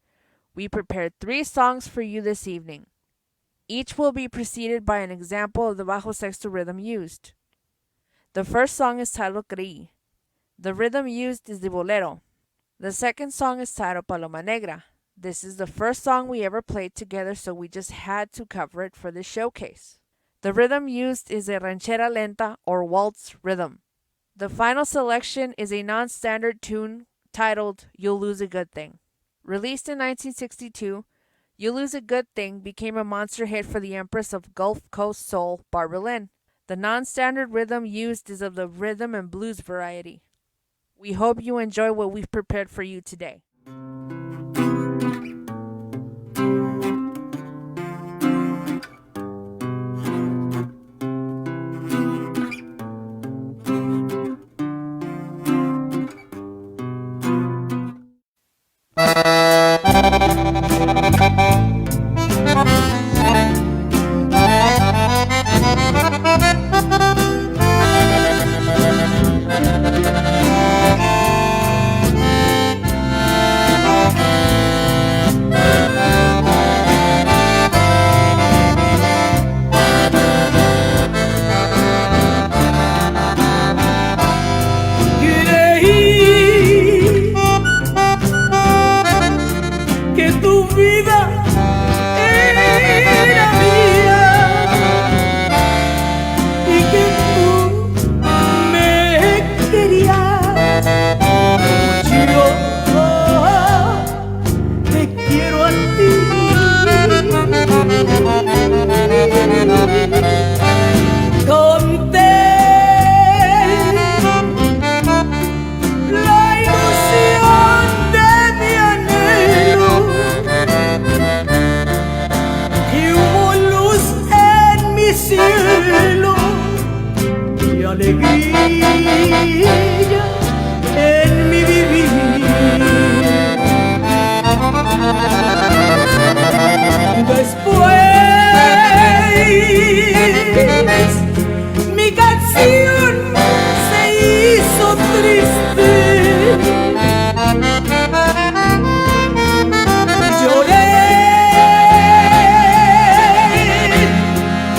We prepared 3 songs for you this evening. Each will be preceded by an example of the Bajo Sexto rhythm used. The first song is titled Creí. The rhythm used is the bolero. The second song is titled Paloma Negra. This is the first song we ever played together, so we just had to cover it for this showcase. The rhythm used is a ranchera lenta or waltz rhythm. The final selection is a non-standard tune titled You'll Lose a Good Thing. Released in 1962, You'll Lose a Good Thing became a monster hit for the Empress of Gulf Coast Soul, Barbara Lynn. The non-standard rhythm used is of the rhythm and blues variety. We hope you enjoy what we've prepared for you today.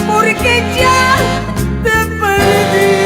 Porque ya te perdí.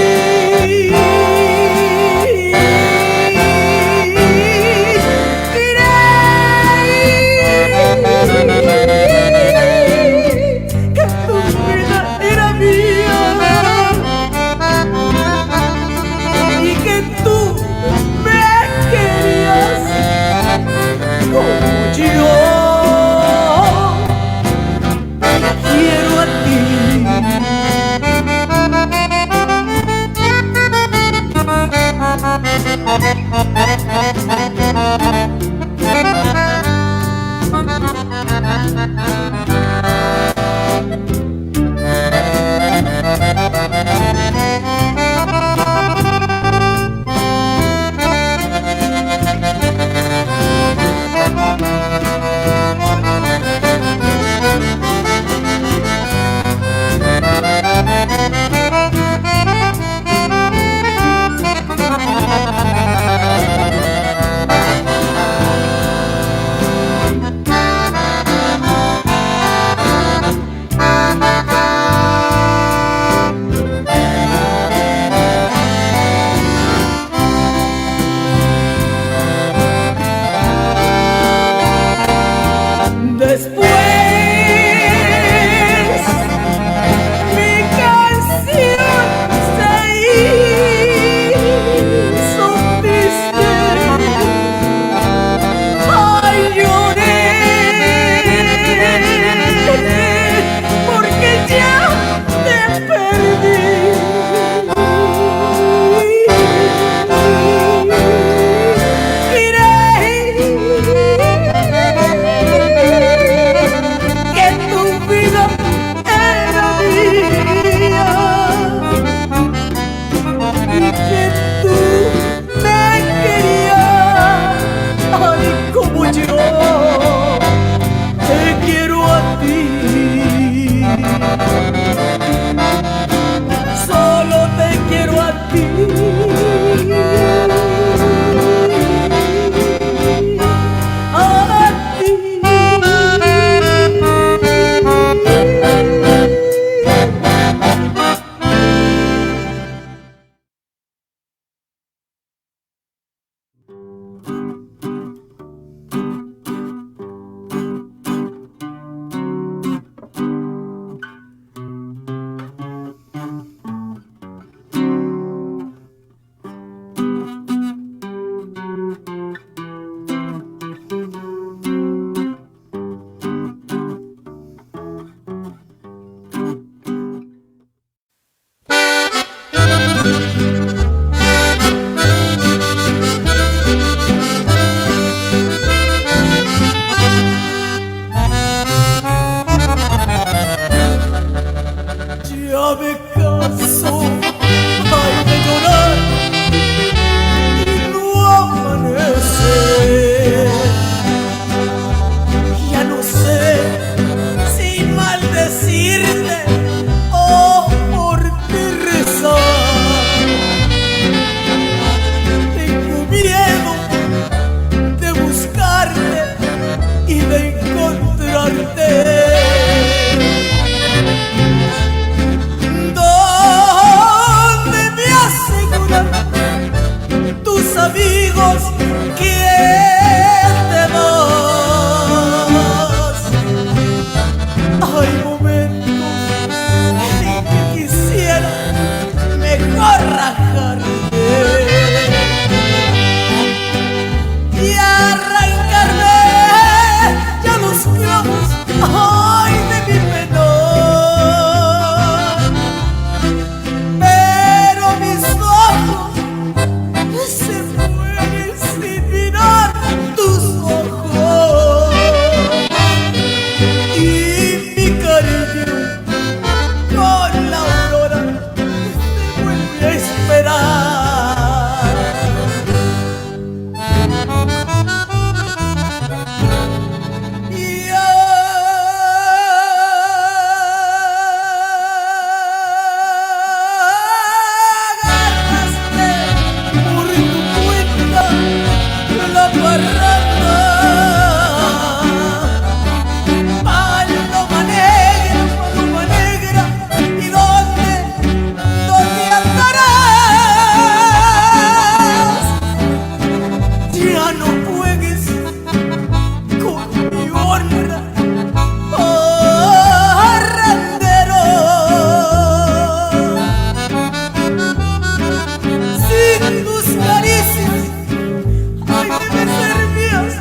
ya me canso, ay, de llorar y no amanecer. Ya no sé si maldecirte o por ti rezar. Tengo miedo de buscarte y de encontrarte. Donde me aseguran tus amigos que te vas. Hay momentos en que quisiera mejor rajarme y arrancarme ya los clavos, ay, de mi penón. Pero mis ojos se mueren sin mirar tus ojos y mi cariño con la aurora se vuelve a esperar. Y agarraste por tu cuenta la parranda. Paloma negra, ¿y dónde andarás? Ya no juegues con mi honra, parrandero. Sin tus caricias, ay, deben ser mías,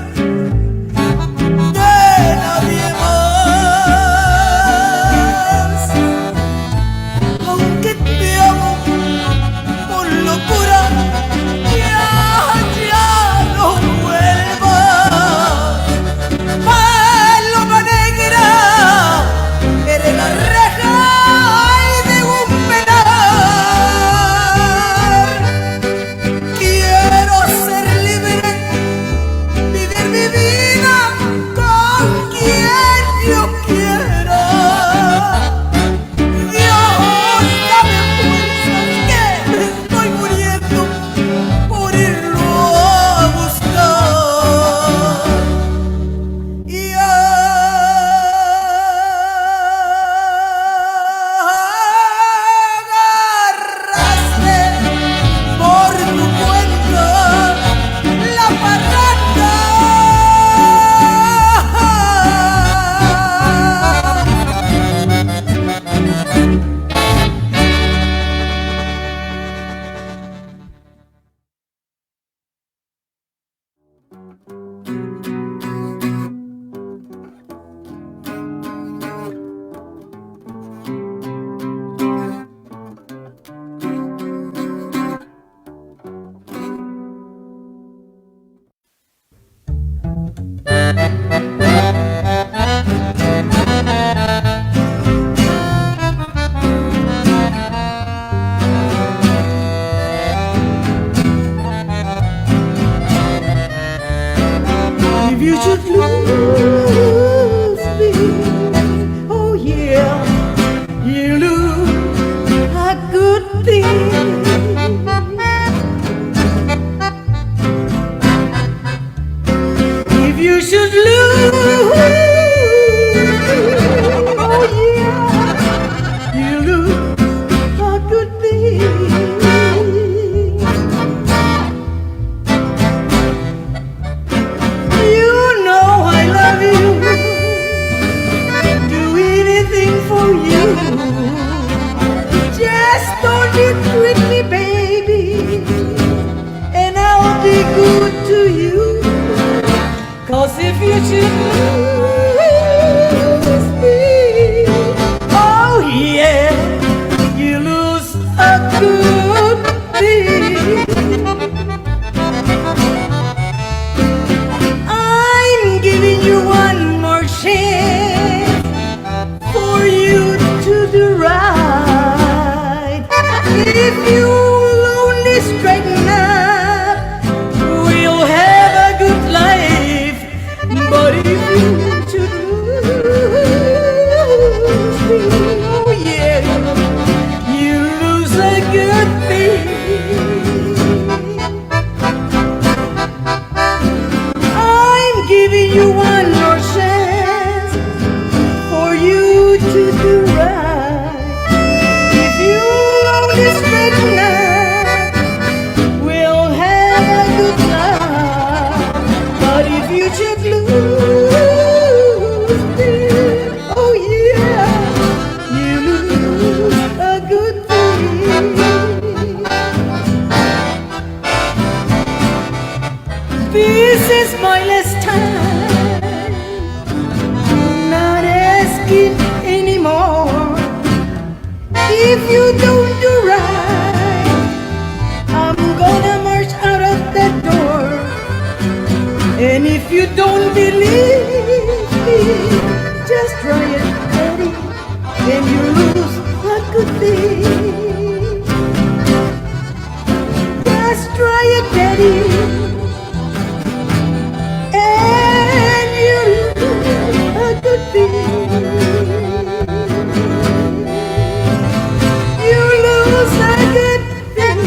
de nadie más. Aunque te amo por locura, ya no vuelvas. Paloma negra, eres la reja de un penar. Quiero ser libre, vivir mi vida con quien yo quiera. Dios, dame fuerzas, que me estoy muriendo por irlo a buscar. Y agarraste por tu cuenta la parranda. If you should lose me, oh yeah, you lose a good thing. If you should lose me, oh yeah, you lose a good thing. You know I love you, do anything for you. Just don't betray me, baby, and I'll be good to you. 'Cause if you should lose me, oh yeah, this red night, we'll have a good time. But if you just lose me, oh yeah, you lose a good thing. This is my last time, not asking anymore. If you don't do right, I'm gonna march out of that door. And if you don't believe me, just try it, Daddy, then you lose a good thing. Just try it, Daddy, and you lose a good thing. You lose a good thing.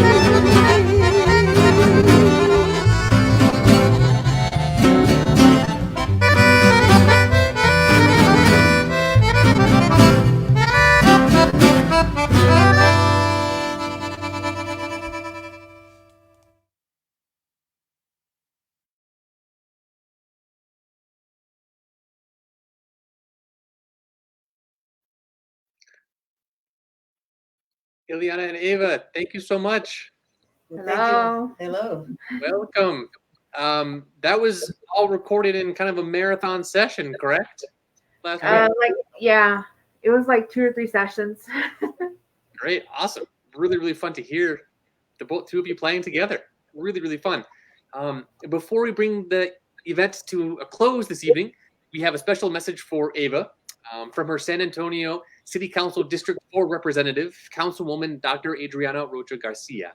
Iliana and Ava, thank you so much. Hello. Hello. Welcome. That was all recorded in kind of a marathon session, correct? Last week. Yeah, it was like 2 or 3 sessions. Great, awesome. Really, really fun to hear the two of you playing together. Really, really fun. Before we bring the event to a close this evening, we have a special message for Ava from her San Antonio City Council District 4 representative, Councilwoman Dr. Adriana Rocha Garcia.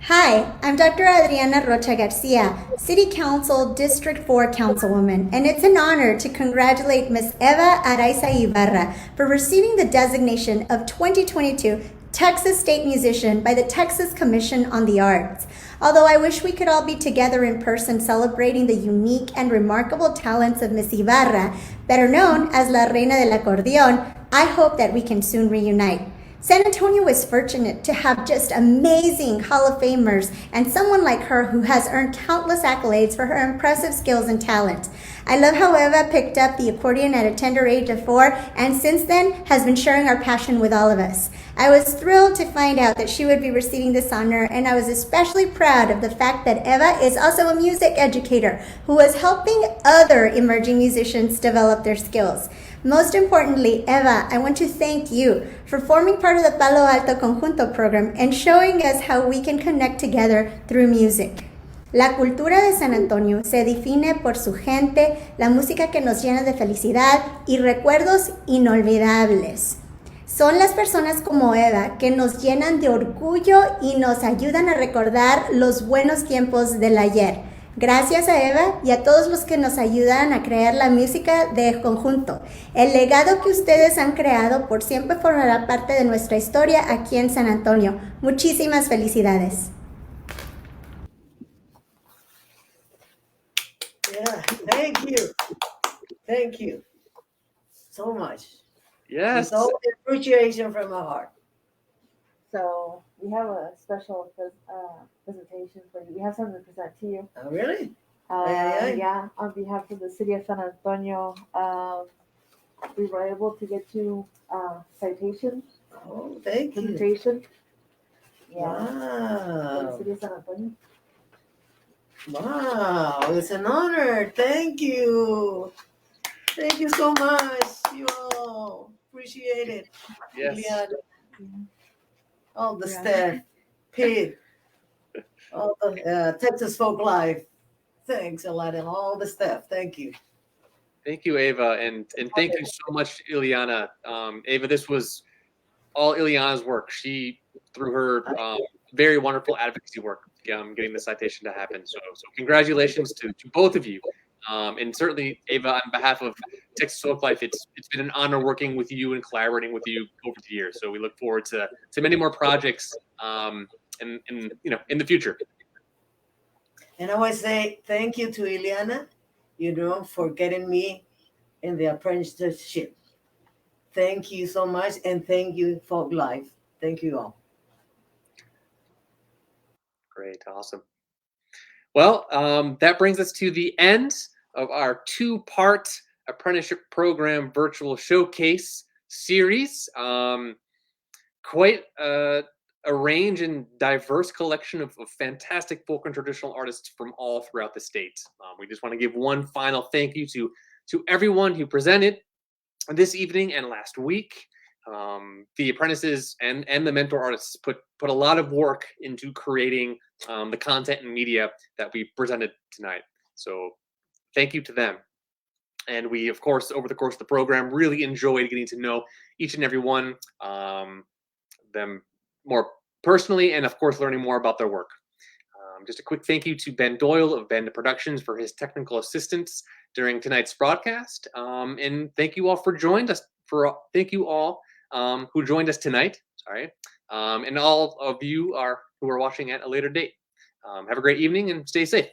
Hi, I'm Dr. Adriana Rocha Garcia, City Council District 4 Councilwoman, and it's an honor to congratulate Ms. Eva Araiza Ibarra for receiving the designation of 2022 Texas State Musician by the Texas Commission on the Arts. Although I wish we could all be together in person celebrating the unique and remarkable talents of Ms. Ibarra, better known as La Reina del Acordeon, I hope that we can soon reunite. San Antonio is fortunate to have just amazing Hall of Famers and someone like her who has earned countless accolades for her impressive skills and talent. I love how Eva picked up the accordion at a tender age of 4 and since then has been sharing our passion with all of us. I was thrilled to find out that she would be receiving this honor, and I was especially proud of the fact that Eva is also a music educator who is helping other emerging musicians develop their skills. Most importantly, Eva, I want to thank you for forming part of the Palo Alto Conjunto program and showing us how we can connect together through music. La cultura de San Antonio se define por su gente, la música que nos llena de felicidad y recuerdos inolvidables. Son las personas como Eva que nos llenan de orgullo y nos ayudan a recordar los buenos tiempos del ayer. Gracias a Eva y a todos los que nos ayudan a crear la música de conjunto. El legado que ustedes han creado por siempre formará parte de nuestra historia aquí en San Antonio. Muchísimas felicidades. Yeah, thank you. Thank you so much. Yes. With all appreciation from my heart. So we have a special presentation for you. We have something to present to you. Oh, really? Yeah, on behalf of the city of San Antonio, we were able to get you citation. Oh, thank you. Presentation. Yeah. For the Wow. city of San Antonio. Wow, it's an honor. Thank you. Thank you so much. You all appreciate it. Yes. Iliana, all the staff, Pete, all the Texas Folklife. Thanks a lot, and all the staff. Thank you. Thank you, Ava, and thank you so much, Iliana. Ava, this was all Iliana's work. She, through her very wonderful advocacy work, getting the citation to happen. So congratulations to both of you. And certainly, Ava, on behalf of Texas Folklife, it's been an honor working with you and collaborating with you over the years. So we look forward to many more projects in the future. And I want to say thank you to Iliana, for getting me in the apprenticeship. Thank you so much, and thank you, Folklife, Thank you all. Great, awesome. Well, that brings us to the end of our two-part apprenticeship program virtual showcase series. Quite a range and diverse collection of fantastic folk and traditional artists from all throughout the state. We just want to give one final thank you to everyone who presented this evening and last week. The apprentices and the mentor artists put a lot of work into creating the content and media that we presented tonight. So thank you to them. And we, of course, over the course of the program, really enjoyed getting to know each and every one, them more personally, and of course, learning more about their work. Just a quick thank you to Ben Doyle of Bend Productions for his technical assistance during tonight's broadcast. And thank you all for joining us. Thank you all who joined us tonight. Sorry, and all of you who are watching at a later date. Have a great evening and stay safe.